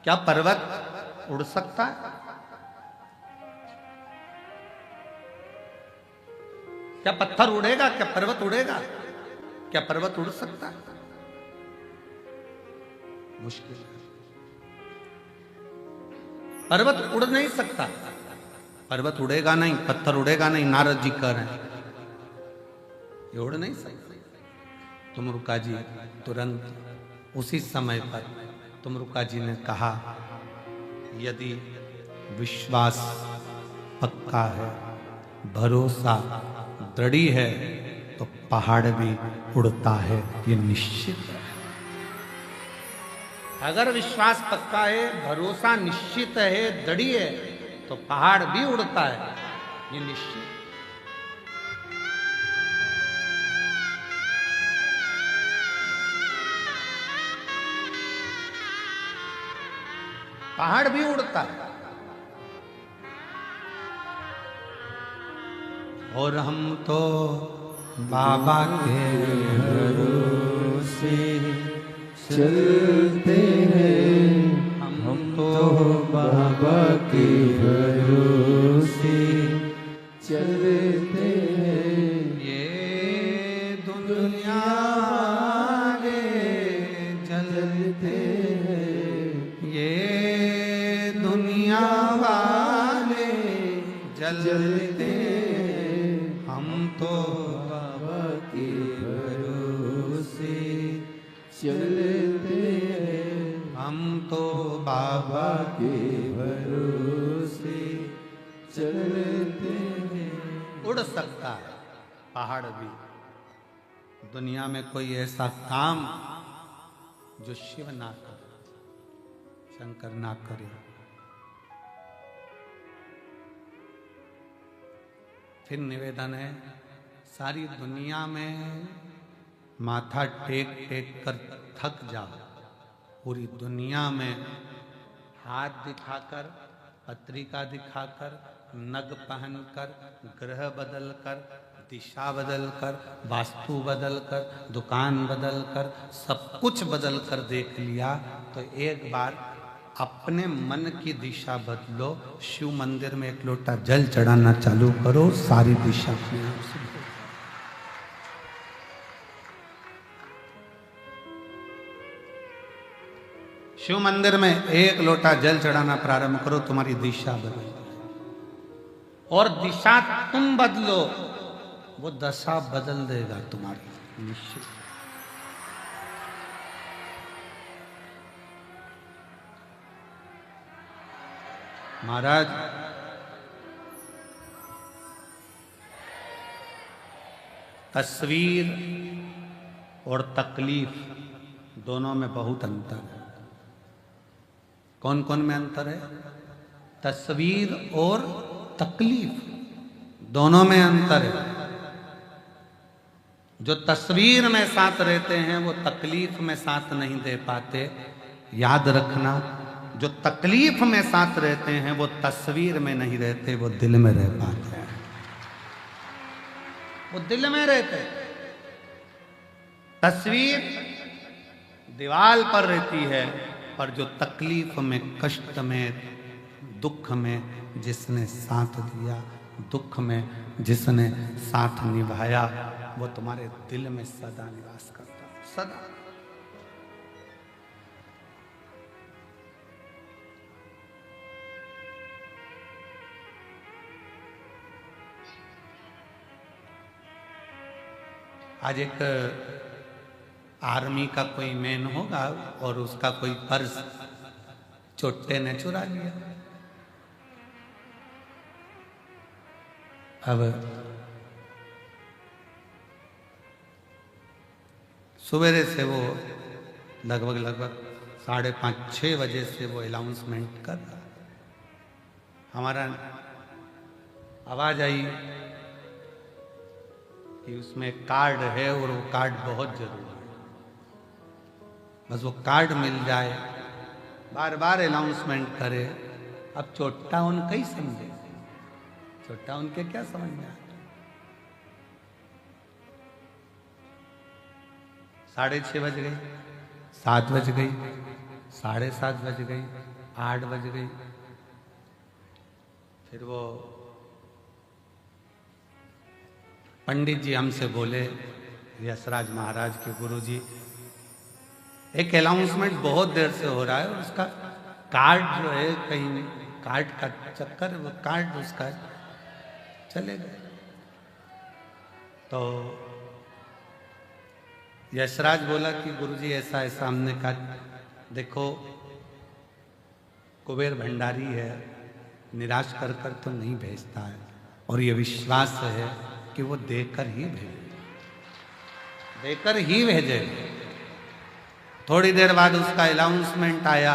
क्या पर्वत उड़ सकता है? क्या पत्थर उड़ेगा? क्या पर्वत उड़ेगा? क्या पर्वत उड़ सकता है? मुश्किल है। पर्वत उड़ नहीं सकता, पर्वत उड़ेगा नहीं, पत्थर उड़ेगा नहीं, नारद जी कह रहे हैं ये उड़ नहीं सकता। तुम रुका जी तुरंत उसी समय पर तुम रुका जी ने कहा यदि विश्वास पक्का है, भरोसा दृढ़ है, तो पहाड़ भी उड़ता है, ये निश्चित है। अगर विश्वास पक्का है, भरोसा निश्चित है, दृढ़ है, तो पहाड़ भी उड़ता है, ये निश्चित। पहाड़ भी उड़ता है। और हम तो बाबा के भरोसे
चलते हैं, हम तो बाबा के भरोसे चलते हैं।
ये दुनिया वाले जलते हैं, ये दुनिया वाले जलते हैं, हम तो
बाबा के भरोसे चलते हैं,
हम तो बाबा
के भरोसे चलते हैं।
उड़ सकता है पहाड़ भी। दुनिया में कोई ऐसा काम जो शिव ना करे, शंकर ना करे। फिर निवेदन है, सारी दुनिया में माथा टेक टेक कर थक जाओ, पूरी दुनिया में हाथ दिखाकर, पत्रिका दिखाकर, नग पहनकर, ग्रह बदलकर, दिशा बदलकर, वास्तु बदलकर, दुकान बदलकर, सब कुछ बदलकर देख लिया, तो एक बार अपने मन की दिशा बदलो। शिव मंदिर में एक लोटा जल चढ़ाना चालू करो, सारी दिशा अपने आप से। शिव मंदिर में एक लोटा जल चढ़ाना प्रारंभ करो, तुम्हारी दिशा बदल, और दिशा तुम बदलो, वो दशा बदल देगा तुम्हारी, निश्चित। महाराज तस्वीर और तकलीफ दोनों में बहुत अंतर है। कौन कौन में अंतर है? तस्वीर और तकलीफ दोनों में अंतर है। जो तस्वीर में साथ रहते हैं वो तकलीफ में साथ नहीं दे पाते। याद रखना, जो तकलीफ में साथ रहते हैं वो तस्वीर में नहीं रहते, वो दिल में रह पाते हैं, वो दिल में रहते हैं। तस्वीर दीवार पर रहती है, पर जो तकलीफ में, कष्ट में, दुख में जिसने साथ दिया, दुख में जिसने साथ निभाया, वो तुम्हारे दिल में सदा निवास करता है, सदा। आज एक आर्मी का कोई मैन होगा और उसका कोई पर्स चोटे ने चुरा लिया। अब सवेरे से वो लगभग 5:30-6 बजे से वो अनाउंसमेंट कर रहा। हमारा आवाज आई कि उसमें कार्ड है और वो कार्ड बहुत जरूरी है, बस वो कार्ड मिल जाए। बार बार अनाउंसमेंट करे, अब छोटा उनका ही समझे, छोटा उनके क्या समझ में आता। 6:30 बज गई, 7 बज गई, 7:30 बज गई, 8 बज गई। फिर वो पंडित जी हमसे बोले, यशराज महाराज के गुरु जी, एक अनाउंसमेंट बहुत देर से हो रहा है और उसका कार्ड जो है कहीं नहीं, कार्ड का चक्कर, वो कार्ड उसका चले गए। तो यशराज बोला कि गुरुजी ऐसा ऐसा। हमने कहा देखो कुबेर भंडारी है, निराश कर कर तो नहीं भेजता है, और ये विश्वास है कि वो देकर ही भेजे, देकर ही भेजे। थोड़ी देर बाद उसका अनाउंसमेंट आया,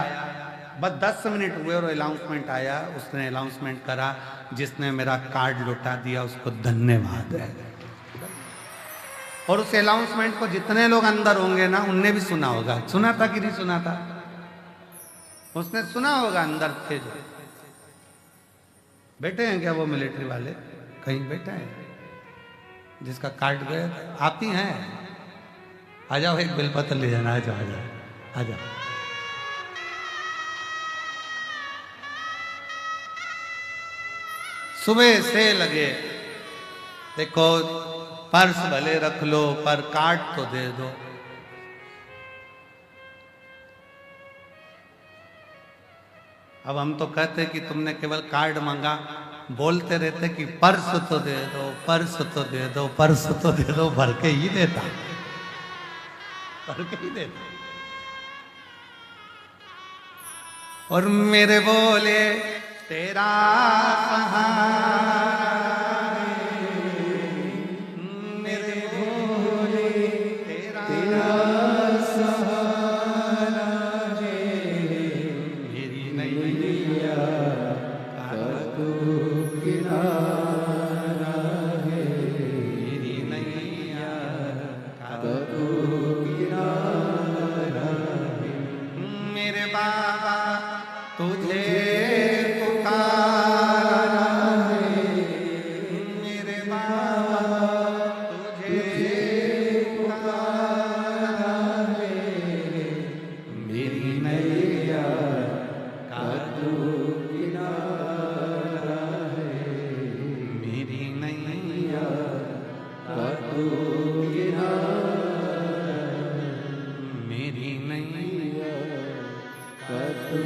बस 10 मिनट हुए और अनाउंसमेंट आया। उसने अनाउंसमेंट करा, जिसने मेरा कार्ड लौटा दिया उसको धन्यवाद है। और उस अनाउंसमेंट को जितने लोग अंदर होंगे ना, उनने भी सुना होगा। सुना था कि नहीं सुना था? उसने सुना होगा, अंदर थे जो। बैठे हैं क्या वो मिलिट्री वाले? कहीं बैठे हैं जिसका कार्ड गया? आप ही हैं? आ जाओ, एक बेलपत्र ले जाना। आ जाओ, आ जाओ, आ जाओ। सुबह से लगे, देखो पर्स भले रख लो पर कार्ड तो दे दो। अब हम तो कहते कि तुमने केवल कार्ड मांगा, बोलते रहते कि पर्स तो दे दो, पर्स तो दे दो, पर्स तो दे दो, भर के ही देता, भर के ही देता। और मेरे बोले तेरा सहारा, मेरे बोले तेरा सहारा है, मेरी नैया का तू किनारा है, मेरी नैया का तू किनारा है। मेरे बाबा तुझे पुकारा है, मेरे बाबा तुझे पुकारा है, मेरी नैया का तू किनारा है, मेरी नैया का तू किनारा, मेरी नैया का तू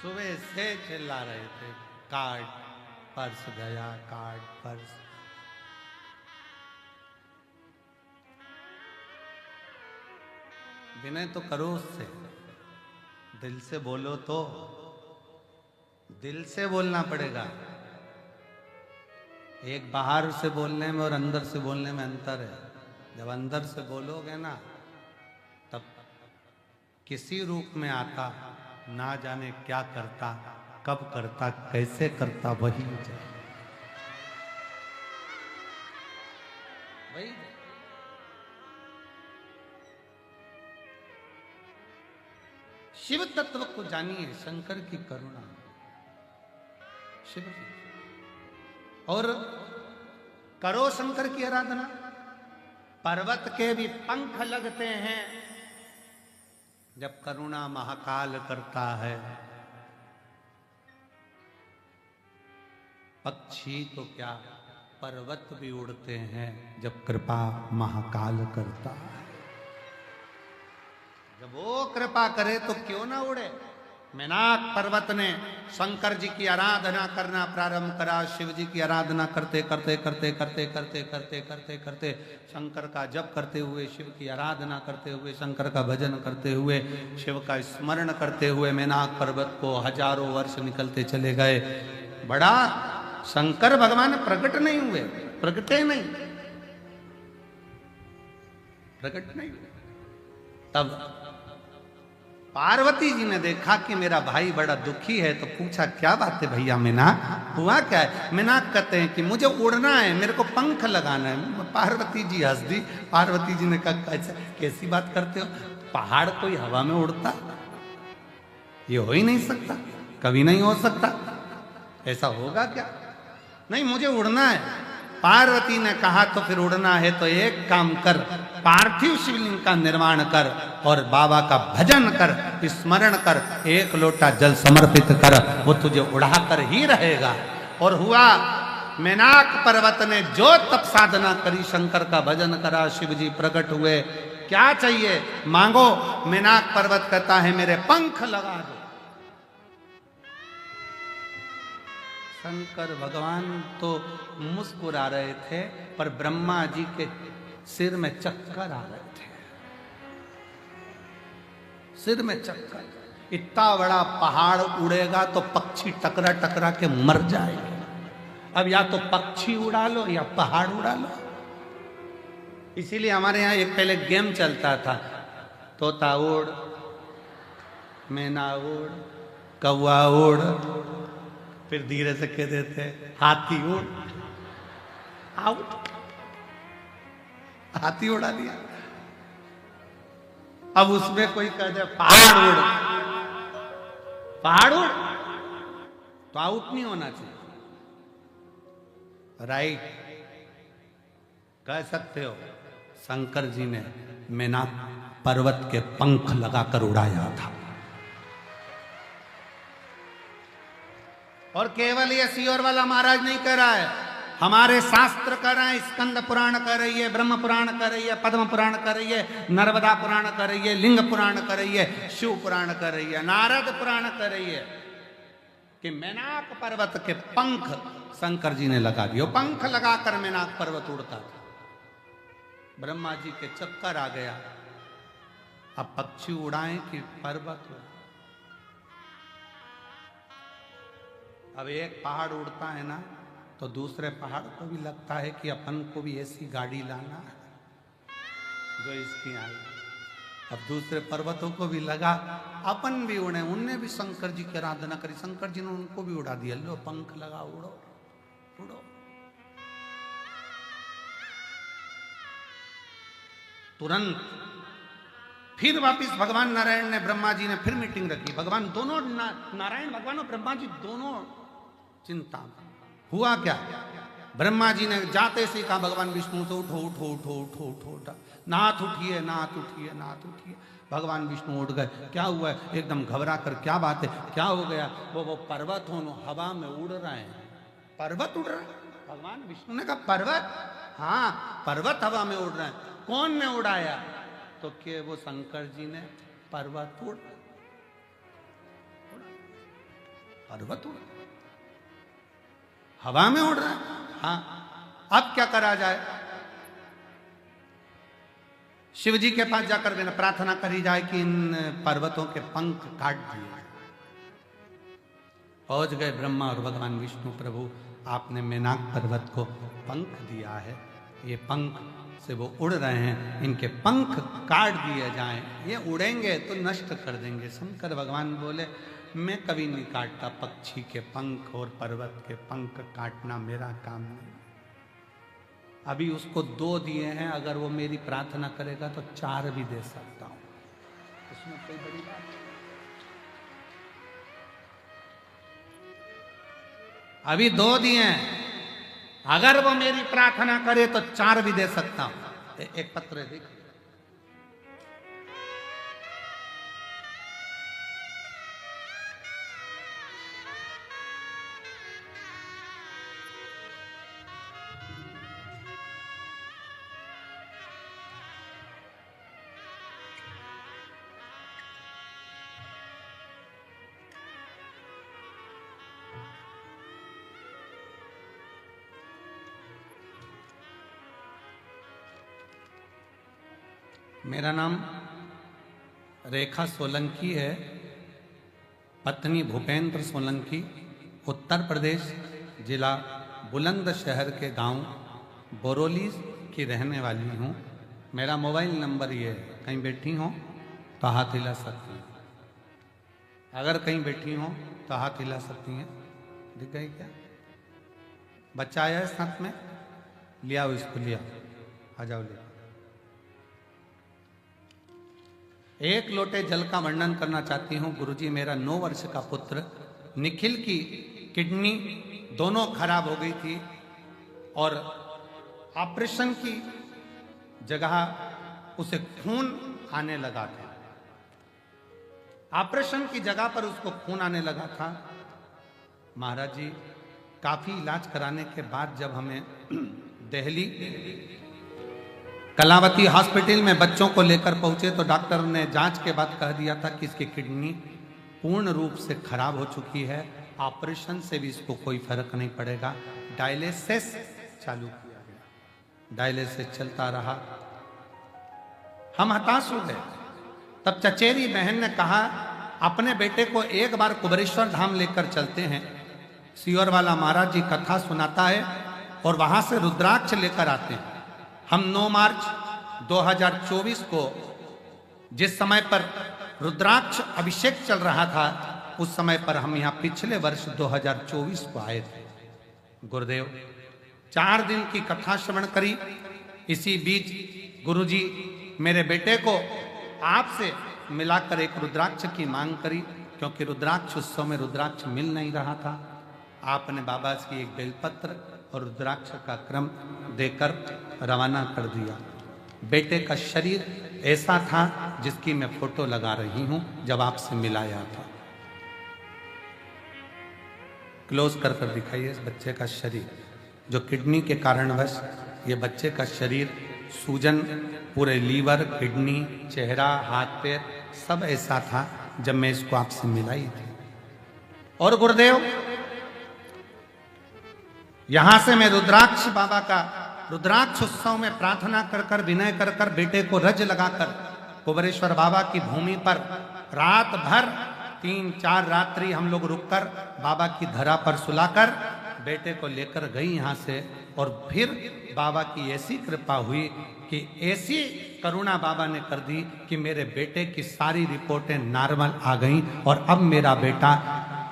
सुबह से चिल्ला रहे थे, कार्ड पर्स गया, कार्ड पर्स। विनय तो करो उससे, दिल से बोलो तो, दिल से बोलना पड़ेगा। एक बाहर से बोलने में और अंदर से बोलने में अंतर है। जब अंदर से बोलोगे ना, तब किसी रूप में आता, ना जाने क्या करता, कब करता, कैसे करता, वही जाए भाई। शिव तत्व को जानिए, शंकर की करुणा, शिव की। और करो शंकर की आराधना। पर्वत के भी पंख लगते हैं जब करुणा महाकाल करता है। पक्षी तो क्या, पर्वत भी उड़ते हैं जब कृपा महाकाल करता है। जब वो कृपा करे तो क्यों ना उड़े। मैनाक पर्वत ने शंकर जी की आराधना करना प्रारंभ करा। शिव जी की आराधना करते करते करते करते करते करते करते करते शंकर का जप करते हुए, शिव की आराधना करते हुए, शंकर का भजन करते हुए, शिव का स्मरण करते हुए मैनाक पर्वत को हजारों वर्ष निकलते चले गए। बड़ा शंकर भगवान प्रकट नहीं हुए, प्रकटे नहीं, प्रकट नहीं हुए। तब पार्वती जी ने देखा कि मेरा भाई बड़ा दुखी है, तो पूछा क्या बात है भैया मीनाक, हुआ क्या है? मीनाक कहते हैं कि मुझे उड़ना है, मेरे को पंख लगाना है। पार्वती जी हंस दी। पार्वती जी ने कहा कैसी बात करते हो, पहाड़ कोई हवा में उड़ता? ये हो ही नहीं सकता, कभी नहीं हो सकता, ऐसा होगा क्या? नहीं, मुझे उड़ना है। पार्वती ने कहा तो फिर उड़ना है तो एक काम कर, पार्थिव शिवलिंग का निर्माण कर और बाबा का भजन कर, स्मरण कर, एक लोटा जल समर्पित कर, वो तुझे उड़ा कर ही रहेगा। और हुआ, मेनाक पर्वत ने जो तप साधना करी, शंकर का भजन करा, शिव जी प्रकट हुए। क्या चाहिए मांगो। मेनाक पर्वत कहता है मेरे पंख लगा दो। शंकर भगवान तो मुस्कुरा रहे थे, पर ब्रह्मा जी के सिर में चक्कर आ रहे थे, सिर में चक्कर। इतना बड़ा पहाड़ उड़ेगा तो पक्षी टकरा टकरा के मर जाएंगे। अब या तो पक्षी उड़ा लो या पहाड़ उड़ा लो। इसीलिए हमारे यहाँ एक पहले गेम चलता था, तोता उड़, मैना उड़, कौवा उड़, फिर धीरे से कह देते हाथी उड़, आउट, हाथी उड़ा दिया। अब उसमें कोई कह दे पहाड़ उड़, पहाड़ उड़, तो आउट नहीं होना चाहिए। राइट, कह सकते हो। शंकर जी ने मेनाक पर्वत के पंख लगाकर उड़ाया था। और केवल ये सियोर वाला महाराज नहीं कह रहा है, हमारे शास्त्र कह रहे हैं। स्कंद पुराण कह रही है, ब्रह्म पुराण कह रही है, पद्म पुराण कह रही है, नर्मदा पुराण कह रही है, लिंग पुराण कह रही है, शिव पुराण कह रही है, नारद पुराण कह रही है कि मेनाक पर्वत के पंख शंकर जी ने लगा दिए। पंख लगाकर मेनाक पर्वत उड़ता था। ब्रह्मा जी के चक्कर आ गया, अब पक्षी उड़ाएं कि पर्वत उड़ाएं? अब एक पहाड़ उड़ता है ना, तो दूसरे पहाड़ को भी लगता है कि अपन को भी ऐसी गाड़ी लाना है जो इसकी आई। अब दूसरे पर्वतों को भी लगा अपन भी उड़े। उनने भी शंकर जी की आराधना करी, शंकर जी ने उनको भी उड़ा दिया। लो पंख लगा, उड़ो उड़ो। तुरंत फिर वापिस भगवान नारायण ने, ब्रह्मा जी ने फिर मीटिंग रखी। भगवान दोनों, नारायण भगवान और ब्रह्मा जी दोनों चिंता में। हुआ क्या, ब्रह्मा जी ने जाते से कहा भगवान विष्णु से उठो उठो उठो उठो उठो उठो, नाथ उठिए नाथ उठिए नाथ उठिए। भगवान विष्णु उठ गए। क्या हुआ है? एकदम घबरा कर, क्या बात है, क्या हो गया? वो पर्वत हो हवा में उड़ रहे हैं। पर्वत उड़ रहा है? भगवान विष्णु ने कहा पर्वत? हाँ, पर्वत हवा में उड़ रहे हैं। कौन ने उड़ाया? तो के वो शंकर जी ने पर्वत उड़, पर्वत उड़ हवा में उड़ रहा है। हाँ, अब क्या करा जाए? शिव जी के पास जाकर के प्रार्थना करी जाए कि इन पर्वतों के पंख काट दिए। पहुंच गए ब्रह्मा और भगवान विष्णु, प्रभु आपने मेनाक पर्वत को पंख दिया है, ये पंख से वो उड़ रहे हैं, इनके पंख काट दिए जाएं, ये उड़ेंगे तो नष्ट कर देंगे। शंकर भगवान बोले मैं कभी नहीं काटता पक्षी के पंख, और पर्वत के पंख काटना मेरा काम नहीं। अभी उसको 2 दिए हैं, अगर वो मेरी प्रार्थना करेगा तो 4 भी दे सकता हूं, इसमें कोई बड़ी बात नहीं। अभी 2 दिए हैं, अगर वो मेरी प्रार्थना करे तो 4 भी दे सकता हूं। एक पत्र देखो, मेरा नाम रेखा सोलंकी है, पत्नी भूपेंद्र सोलंकी, उत्तर प्रदेश, जिला बुलंदशहर के गांव बोरोली की रहने वाली हूं। मेरा मोबाइल नंबर ये है, कहीं बैठी हो तो हाथ हिला सकती हूँ। अगर कहीं बैठी हो तो हाथ हिला सकती हैं। दिख गई क्या? बच्चा आया है साथ में, लिया हो इसको, लिया, आ जाओ ले। एक लोटे जल का वर्णन करना चाहती हूँ गुरुजी। मेरा 9 वर्ष का पुत्र निखिल की किडनी दोनों खराब हो गई थी और ऑपरेशन की जगह उसे खून आने लगा था। ऑपरेशन की जगह पर उसको खून आने लगा था। महाराज जी काफी इलाज कराने के बाद जब हमें दिल्ली कलावती हॉस्पिटल में बच्चों को लेकर पहुंचे तो डॉक्टर ने जांच के बाद कह दिया था कि इसकी किडनी पूर्ण रूप से खराब हो चुकी है, ऑपरेशन से भी इसको कोई फर्क नहीं पड़ेगा। डायलिसिस चालू किया गया, डायलिसिस चलता रहा। हम हताश हो गए। तब चचेरी बहन ने कहा अपने बेटे को एक बार कुबेरेश्वर धाम लेकर चलते हैं। सियोर वाला महाराज जी कथा सुनाता है और वहां से रुद्राक्ष लेकर आते हैं। हम 9 मार्च 2024 को जिस समय पर रुद्राक्ष अभिषेक चल रहा था उस समय पर हम यहाँ पिछले वर्ष 2024 को आए थे। गुरुदेव 4 दिन की कथा श्रवण करी। इसी बीच गुरुजी मेरे बेटे को आपसे मिलाकर एक रुद्राक्ष की मांग करी, क्योंकि रुद्राक्ष उत्सव में रुद्राक्ष मिल नहीं रहा था। आपने बाबा की एक बेलपत्र और रुद्राक्ष का क्रम देकर रवाना कर दिया। बेटे का शरीर ऐसा था जिसकी मैं फोटो लगा रही हूं जब आपसे मिलाया था। क्लोज कर कर दिखाइए इस बच्चे का शरीर, जो किडनी के कारणवश ये बच्चे का शरीर, सूजन, पूरे लीवर, किडनी, चेहरा, हाथ पैर सब ऐसा था जब मैं इसको आपसे मिलाई थी। और गुरुदेव यहां से मैं रुद्राक्ष बाबा का रुद्राक्ष उत्सव में प्रार्थना कर कर विनय कर कर बेटे को रज लगाकर कुबेरेश्वर बाबा की भूमि पर रात भर 3-4 रात्रि हम लोग रुककर बाबा की धरा पर सुलाकर बेटे को लेकर गई यहां से। और फिर बाबा की ऐसी कृपा हुई कि ऐसी करुणा बाबा ने कर दी कि मेरे बेटे की सारी रिपोर्टें नॉर्मल आ गई और अब मेरा बेटा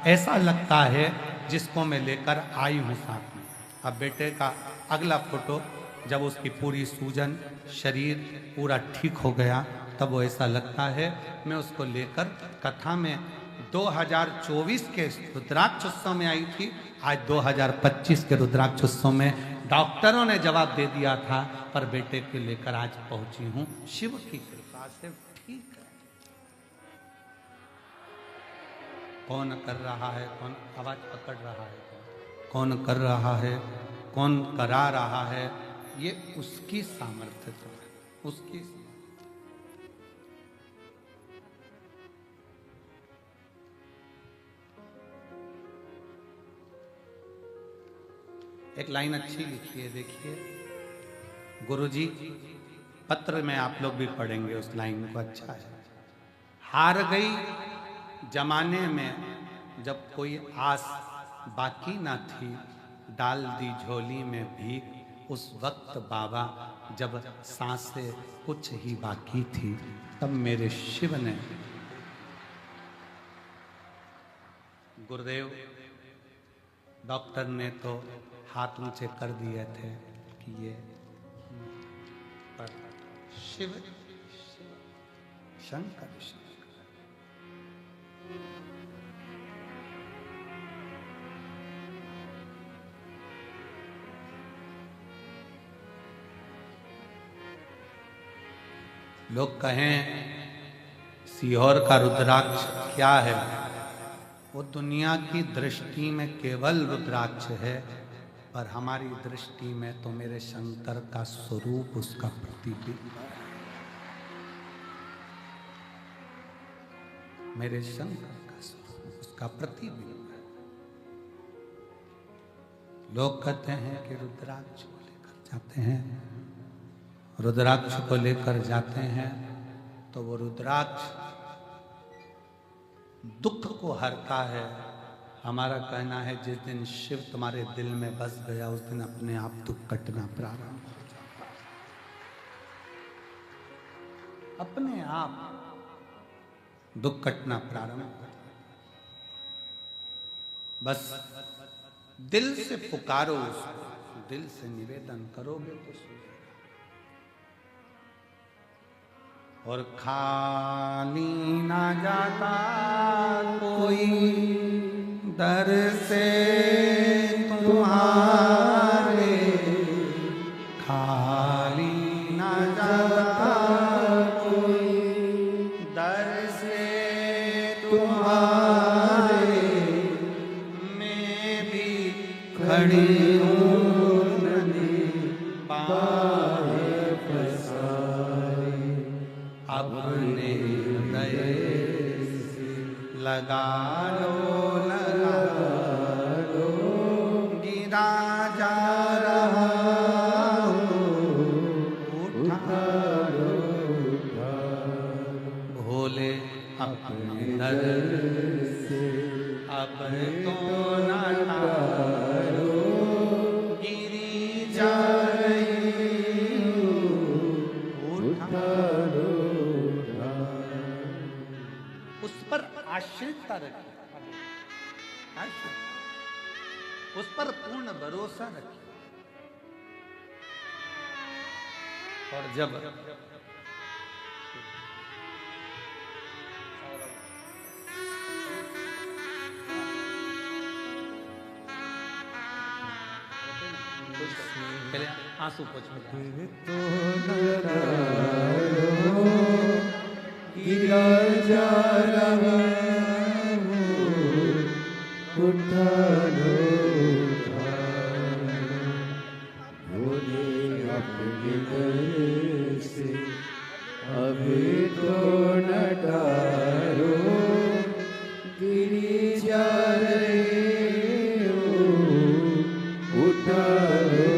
ऐसा लगता है जिसको मैं लेकर आई हूं साथ में। अब बेटे का अगला फोटो जब उसकी पूरी सूजन, शरीर पूरा ठीक हो गया तब वो ऐसा लगता है मैं उसको लेकर कथा में 2024 के रुद्राक्ष उत्सव में आई थी। आज 2025 के रुद्राक्ष उत्सव में डॉक्टरों ने जवाब दे दिया था, पर बेटे के लेकर आज पहुंची हूं। शिव की कृपा से ठीक है। कौन कर रहा है, कौन आवाज पकड़ रहा है, कौन कर रहा है, कौन करा रहा है, ये उसकी सामर्थ्य है, उसकी। एक लाइन अच्छी लिखी है, देखिए गुरुजी पत्र में आप लोग भी पढ़ेंगे उस लाइन को, अच्छा है। हार गई जमाने में जब कोई आस बाकी ना थी, डाल दी झोली में भीख उस वक्त बाबा जब सांसें कुछ ही बाकी थी, तब मेरे शिव ने। गुरुदेव डॉक्टर ने तो हाथ ऊंचे कर दिए थे कि ये, पर शिव शंकर लोग कहें सीहोर का रुद्राक्ष क्या है, वो दुनिया की दृष्टि में केवल रुद्राक्ष है, पर हमारी दृष्टि में तो मेरे शंकर का स्वरूप उसका प्रतिबिंब है। मेरे शंकर का स्वरूप उसका प्रतिबिंब है। लोग कहते हैं कि रुद्राक्ष को लेकर जाते हैं, रुद्राक्ष को लेकर जाते हैं तो वो रुद्राक्ष दुख को हरता है। हमारा कहना है जिस दिन शिव तुम्हारे दिल में बस गया उस दिन अपने आप दुख कटना प्रारंभ हो जाता है, अपने आप दुख कटना प्रारंभ हो जाता है। बस दिल से पुकारो उसको, दिल से निवेदन करोगे तो सुनेगा। और खाली ना जाता कोई दर से तुम्हारे, खाली ना जाता कोई दर से तुम्हारे, मैं भी खड़ी हूँ नदी पार पसारे, अपने हृदय से लगा लो गिरा जा रहा हूँ, उठा लो भोले अपने दर से अब तो न टालो, गिरी जा रही हूँ, उठा लो। उस पर आश्रितता रखिए, उस पर पूर्ण भरोसा रखिए। और जब पहले आंसू पोंछो,
गिरा जा रहा हूँ, उठा लो भोले अपने दर से अभी तो न डारो, गिरी जा रही हूँ, उठा लो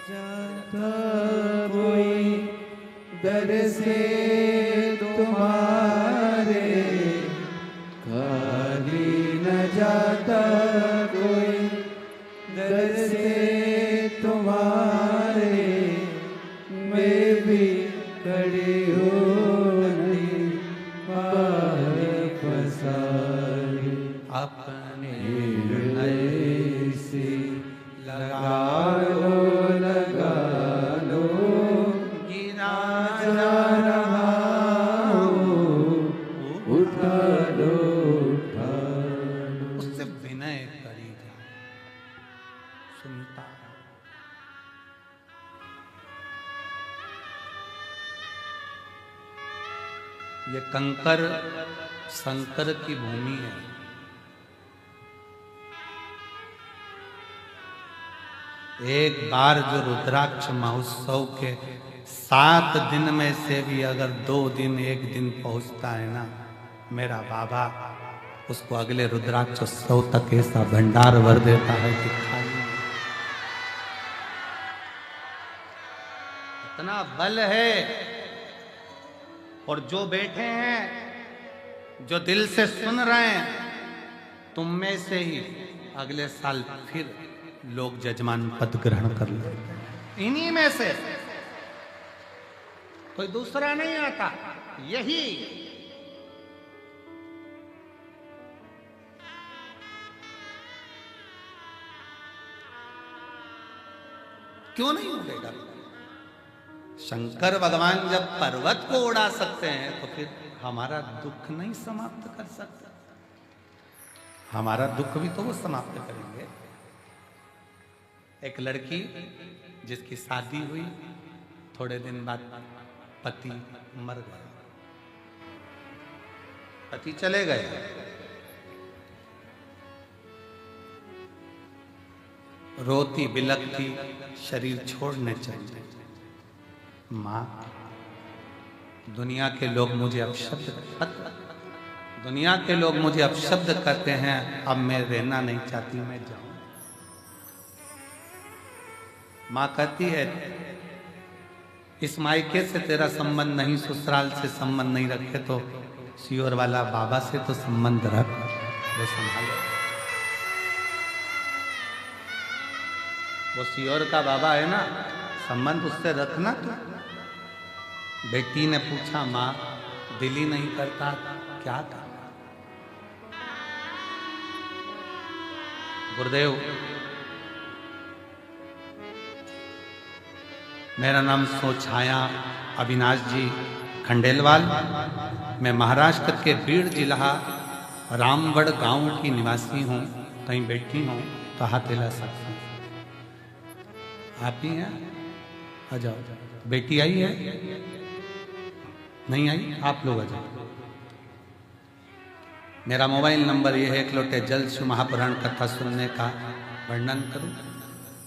जाता कोई दर से तुम्हारे, खाली न जाता कोई दर से तुम्हारे, मैं भी खड़ी हूँ नदी पार पसारी,
अपने
हृदय से लगा लो
गिरा
जा रहा हूँ, उठा लो
उससे विनय करी जाए, सुनता है। ये कंकर शंकर की भूमि है। एक बार जो रुद्राक्ष महोत्सव के 7 दिन में से भी अगर 2 दिन 1 दिन पहुंचता है ना, मेरा बाबा उसको अगले रुद्राक्ष उत्सव तक ऐसा भंडार भर देता है कि खाली इतना बल है। और जो बैठे हैं, जो दिल से सुन रहे हैं, तुम में से ही अगले साल फिर लोग जजमान पद ग्रहण कर लेते हैं। इन्हीं में से कोई दूसरा नहीं आता, यही क्यों नहीं उड़ेगा? शंकर भगवान जब पर्वत को उड़ा सकते हैं तो फिर हमारा दुख नहीं समाप्त कर सकते? हमारा दुख भी तो वो समाप्त करेंगे। एक लड़की जिसकी शादी हुई, थोड़े दिन बाद पति मर गया, पति चले गए, रोती बिलखती शरीर छोड़ने चली। माँ, दुनिया के लोग मुझे दुनिया के लोग मुझे अपशब्द करते हैं, अब मैं रहना नहीं चाहती, मैं जाऊं। माँ कहती है, इस मायके से तेरा संबंध नहीं, ससुराल से संबंध नहीं रखे तो सियोर वाला बाबा से तो संबंध रख, वो संभालो। वो सियोर का बाबा है ना, संबंध उससे रखना। तो बेटी ने पूछा, माँ दिल ही नहीं करता, क्या करना। गुरुदेव, मेरा नाम सोछाया अविनाश जी खंडेलवाल। मैं महाराष्ट्र के बीड़ जिला रामगढ़ गांव की निवासी हूँ। कहीं बैठी हूँ तो हाथ हिला सकती हूँ। आप ही हैं? आ जाओ। बेटी आई है? नहीं आई? आप लोग आ जाओ। मेरा मोबाइल नंबर ये है, एक लोटे जल शिव महापुराण कथा सुनने का वर्णन करूं।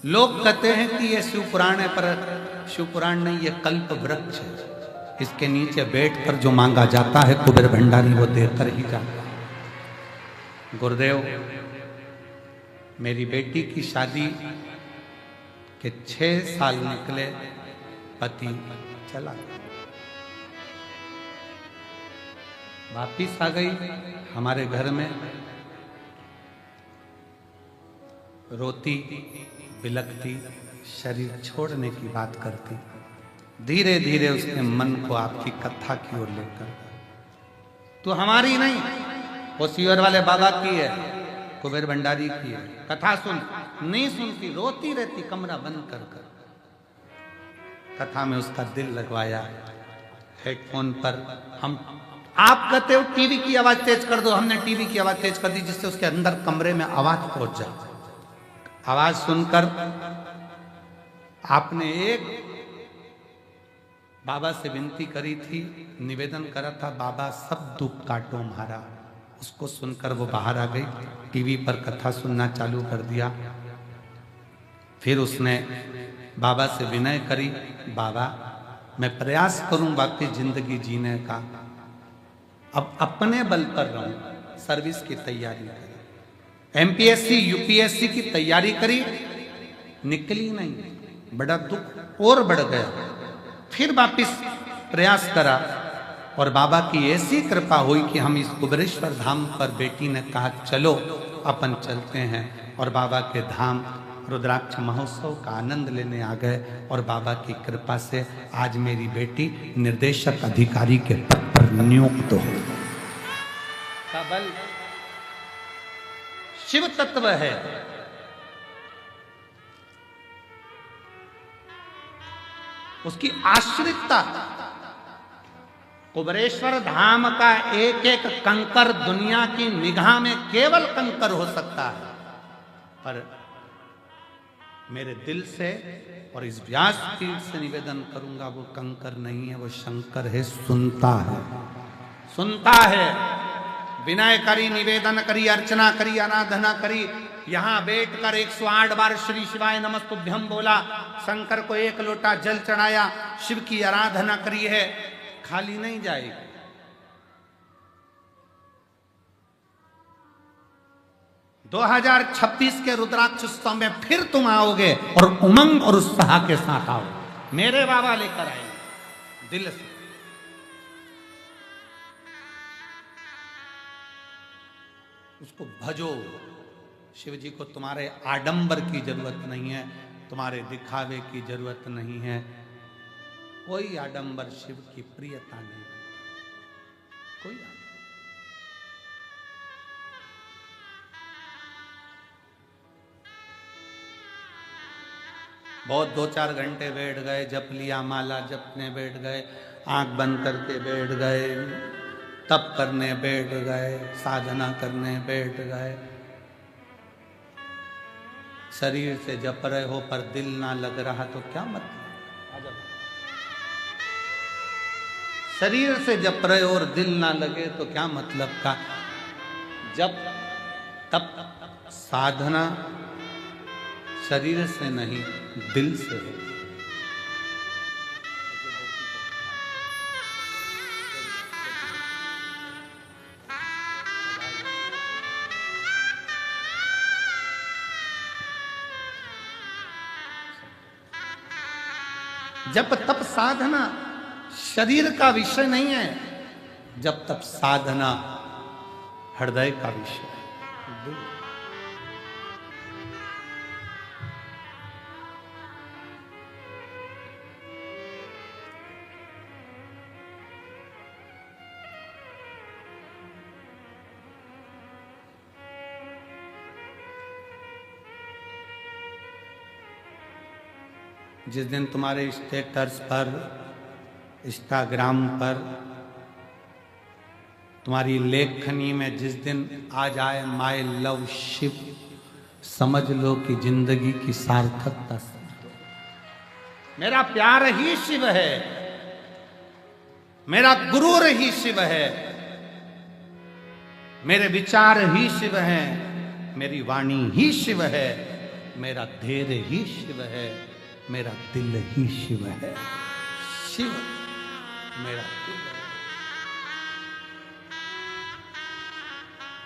लोग कहते हैं कि ये शिव पुराण है, पर शिव पुराण नहीं, ये कल्प वृक्ष है। इसके नीचे बैठकर जो मांगा जाता है कुबेर भंडारी वो देकर ही जाता है। गुरुदेव, मेरी बेटी की शादी के 6 साल निकले, पति चला गया। वापिस आ गई हमारे घर में, रोती बिलखती, शरीर छोड़ने की बात करती। धीरे धीरे उसके मन को आपकी कथा की ओर लेकर, तो हमारी नहीं, वो सीवर वाले बाबा की है, कुबेर भंडारी की है। कथा सुन, नहीं सुनती, रोती रहती कमरा बंद कर कर। कथा में उसका दिल लगवाया। हेडफोन पर हम, आप कहते हो टीवी की आवाज तेज कर दो, हमने टीवी की आवाज तेज कर दी जिससे उसके अंदर कमरे में आवाज पहुंच जाए। आवाज सुनकर आपने एक बाबा से विनती करी थी, निवेदन करा था, बाबा सब दुख काटो हमारा। उसको सुनकर वो बाहर आ गई, टीवी पर कथा सुनना चालू कर दिया। फिर उसने बाबा से विनय करी, बाबा मैं प्रयास करूं बाकी जिंदगी जीने का, अब अपने बल पर रहूं। सर्विस की तैयारी करी, एमपीएससी यूपीएससी की तैयारी करी, निकली नहीं, बड़ा दुख और बढ़ गया। फिर वापिस प्रयास करा और बाबा की ऐसी कृपा हुई कि हम इस कुबेरेश्वर धाम पर, बेटी ने कहा चलो अपन चलते हैं, और बाबा के धाम रुद्राक्ष महोत्सव का आनंद लेने आ गए। और बाबा की कृपा से आज मेरी बेटी निर्देशक अधिकारी के पद पर नियुक्त हो। का बल शिव तत्व है। उसकी आश्रितता, कुबेरेश्वर धाम का एक एक कंकर दुनिया की निगाह में केवल कंकर हो सकता है, पर मेरे दिल से और इस व्यास पीठ से निवेदन करूंगा, वो कंकर नहीं है, वो शंकर है। सुनता है, सुनता है। विनय करी, निवेदन करी, अर्चना करी, आराधना करी, यहां बैठकर 108 बार श्री शिवाय नमस्तुभ्यम बोला, शंकर को 1 लोटा जल चढ़ाया, शिव की आराधना करी है, खाली नहीं जाएगी। दो 2026 के रुद्राक्ष उत्सव में फिर तुम आओगे और उमंग और उत्साह के साथ आओ। मेरे बाबा लेकर आएंगे दिल से। उसको भजो। शिव जी को तुम्हारे आडंबर की जरूरत नहीं है, तुम्हारे दिखावे की जरूरत नहीं है। कोई आडंबर शिव की प्रियता नहीं, कोई आडंबर। बहुत 2-4 घंटे बैठ गए, जप लिया, माला जपने बैठ गए, आंख बंद करके बैठ गए, तप करने बैठ गए, साधना करने बैठ गए। शरीर से जप रहे हो पर दिल ना लग रहा तो क्या मतलब? शरीर से जप रहे हो और दिल ना लगे तो क्या मतलब का? जप तप साधना शरीर से नहीं, दिल से है। जब तप साधना शरीर का विषय नहीं है, जब तप साधना हृदय का विषय है। जिस दिन तुम्हारे स्टेटस पर, इंस्टाग्राम पर, तुम्हारी लेखनी में जिस दिन आ जाए माय लव शिव, समझ लो कि जिंदगी की सार्थकता समझ लो। मेरा प्यार ही शिव है, मेरा गुरूर ही शिव है, मेरे विचार ही शिव हैं, मेरी वाणी ही शिव है, मेरा धैर्य ही शिव है, मेरा दिल ही शिव है। शिव मेरा दिल है,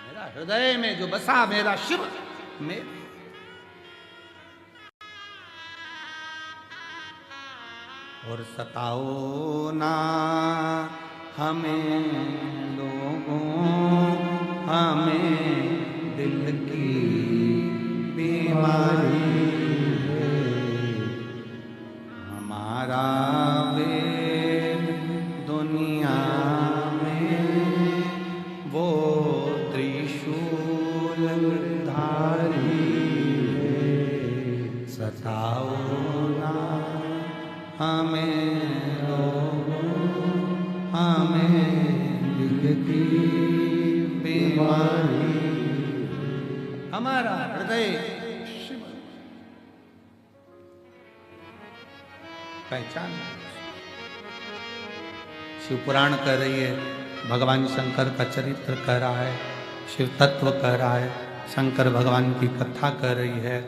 मेरा हृदय में जो बसा मेरा शिव मेरे। और सताओ ना हमें लोगों, हमें दिल की बीमारी है, हमारा वेद दुनिया में वो त्रिशूल धारी है। सताओ ना हमें लोगों, हमें दिल की बीमारी, हमारा हृदय शिव पहचान। शिव पुराण कह रही है, भगवान शंकर का चरित्र कह रहा है, शिव तत्व कह रहा है, शंकर भगवान की कथा कह रही है।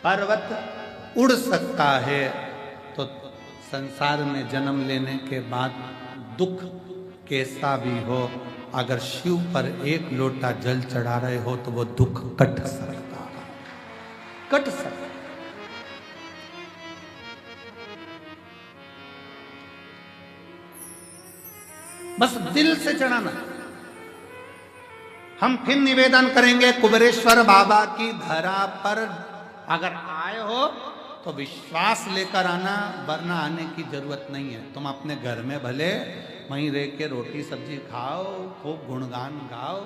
पर्वत उड़ सकता है तो संसार में जन्म लेने के बाद दुख कैसा भी हो, अगर शिव पर एक लोटा जल चढ़ा रहे हो तो वो दुख कट सकता है, कट सकता। बस दिल से चढ़ाना। हम फिर निवेदन करेंगे कुबेरेश्वर बाबा की धरा पर अगर आए हो तो विश्वास लेकर आना, वरना आने की जरूरत नहीं है। तुम अपने घर में भले वहीं रह के रोटी सब्जी खाओ, खूब गुणगान गाओ,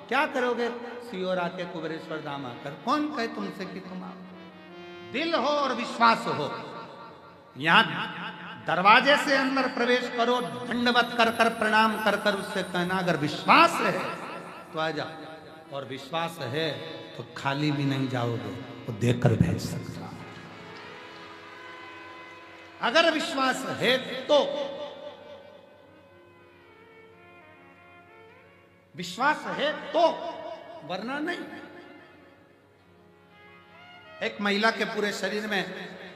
क्या करोगे सियोर आके कुबेरेश्वर धाम आकर? कौन कहे तुमसे कि तुम आओ? दिल हो और विश्वास हो। यहाँ दरवाजे से अंदर प्रवेश करो, दंडवत कर कर प्रणाम कर कर उससे कहना अगर विश्वास है तो आ जाओ, और विश्वास है तो खाली भी नहीं जाओगे, वो देकर भेज सकता। अगर विश्वास है तो, विश्वास है तो, वरना नहीं। एक महिला के पूरे शरीर में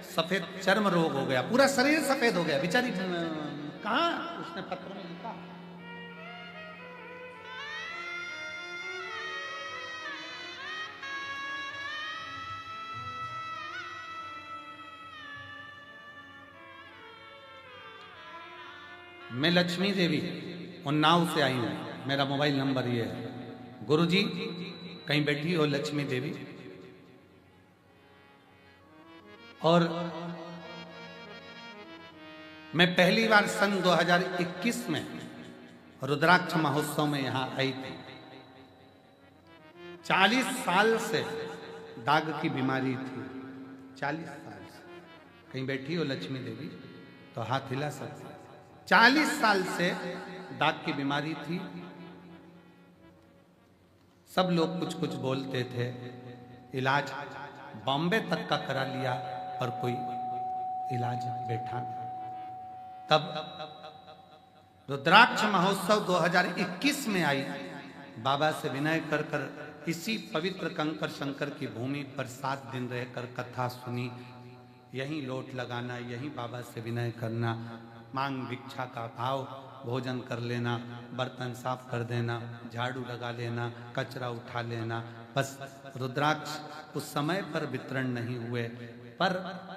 सफेद चर्म रोग हो गया, पूरा शरीर सफेद हो गया बेचारी। कहां उसने पत्र में लिखा, मैं लक्ष्मी देवी उन्नाव से आई हूं, मेरा मोबाइल नंबर ये है। गुरुजी कहीं बैठी हो लक्ष्मी देवी, और मैं पहली बार सन 2021 में रुद्राक्ष महोत्सव में यहां आई थी। 40 साल से दाग की बीमारी थी, 40 साल से। कहीं बैठी हो लक्ष्मी देवी तो हाथ हिला सकते। 40 साल से दाग की बीमारी थी। सब लोग कुछ कुछ बोलते थे, इलाज बॉम्बे तक का करा लिया पर कोई इलाज बैठा। तब रुद्राक्ष महोत्सव 2021 में आई, बाबा से विनय कर कर इसी पवित्र कंकर शंकर की भूमि पर 7 दिन रहकर कथा सुनी। यहीं लोट लगाना, यहीं बाबा से विनय करना, मांग भिक्षा का भाव, भोजन कर लेना, बर्तन साफ कर देना, झाड़ू लगा लेना, कचरा उठा लेना। बस रुद्राक्ष उस समय पर वितरण नहीं हुए, पर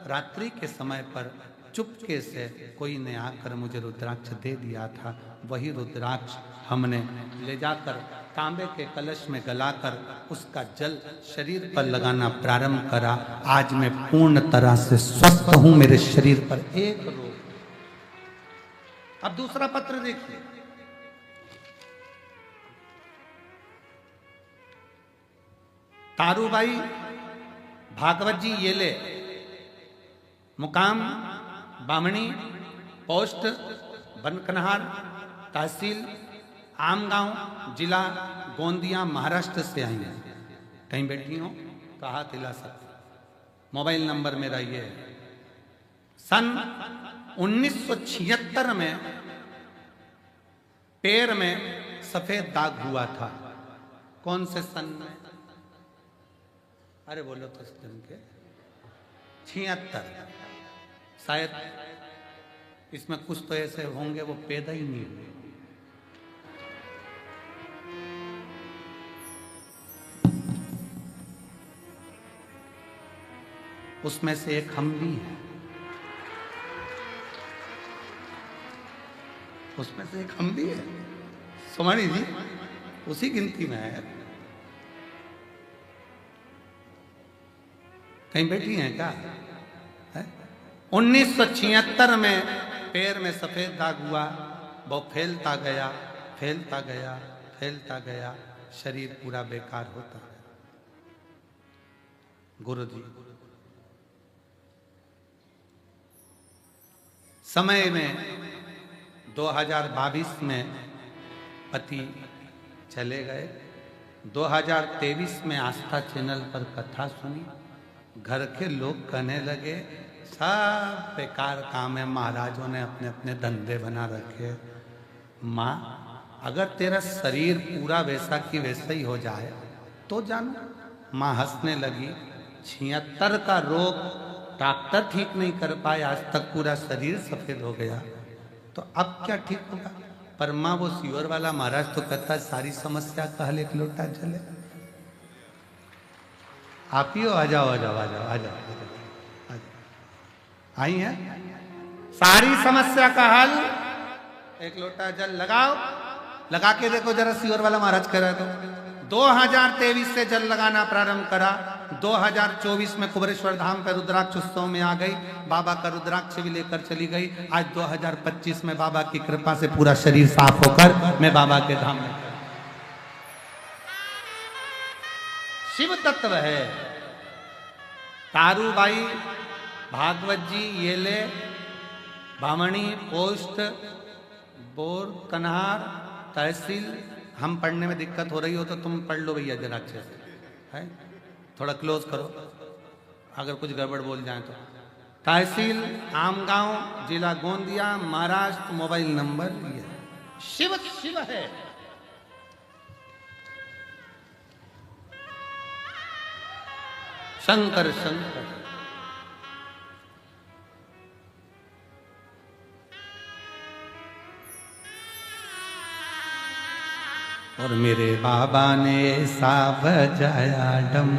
रात्रि के समय पर चुपके से कोई ने आकर मुझे रुद्राक्ष दे दिया था। वही रुद्राक्ष हमने ले जाकर तांबे के कलश में गलाकर उसका जल शरीर पर लगाना प्रारंभ करा। आज मैं पूर्ण तरह से स्वस्थ हूं, मेरे शरीर पर एक रोग। अब दूसरा पत्र देखिए, तारूबाई भागवत जी ये ले मुकाम बामणी, पोस्ट बनकनहार, तहसील आमगांव, जिला गोंदिया, महाराष्ट्र से आई हैं। कहीं बैठी हो तो हाथ हिला सकते। मोबाइल नंबर मेरा ये है। सन 1976 में पैर में सफेद दाग हुआ था। कौन से सन में? अरे बोलो तो सन के 76। शायद इसमें कुछ तो ऐसे होंगे वो पैदा ही नहीं हुए। उसमें से एक हम भी हैं। उसमें से एक हम भी है। सुमानी जी उसी गिनती में है। कहीं बैठी हैं क्या? 1976 में पैर में सफेद दाग हुआ। वो फैलता गया, फैलता गया, फैलता गया, शरीर पूरा बेकार होता है। गुरु जी समय में 2022 में पति चले गए। 2023 में आस्था चैनल पर कथा सुनी। घर के लोग कहने लगे सब बेकार काम है, महाराजों ने अपने अपने धंधे बना रखे। माँ अगर तेरा शरीर पूरा वैसा की वैसा ही हो जाए तो जानो। माँ हंसने लगी। 76 का रोग डॉक्टर ठीक नहीं कर पाए, आज तक पूरा शरीर सफेद हो गया, तो अब क्या ठीक होगा? पर माँ वो सीवर वाला महाराज तो कहता है सारी समस्या का हल एक लोटा जल है। आप ही हो, आ जाओ आ जाओ आ जाओ आ जाओ आ जाओ। आई है सारी समस्या का हल एक लोटा जल लगाओ। लगा के देखो जरा, सीवर वाला महाराज कह रहा है तो 2023 से जल लगाना प्रारंभ करा। 2024 में कुबरेश्वर धाम पर रुद्राक्ष उत्सव में आ गई। बाबा का रुद्राक्ष भी लेकर चली गई। आज 2025 में बाबा की कृपा से पूरा शरीर साफ होकर मैं बाबा के धाम में। शिव तत्व है। तारूबाई भागवत जी ये ले बामणी, पोस्ट बोर कन्हार, तहसील। हम पढ़ने में दिक्कत हो रही हो तो तुम पढ़ लो भैया जरा अच्छे से, है थोड़ा क्लोज करो अगर कुछ गड़बड़ बोल जाए तो। तहसील आमगांव, जिला गोंदिया, महाराष्ट्र। मोबाइल नंबर ये। शिव शिव है। शंकर शंकर। और मेरे बाबा ने ऐसा बजाया डम।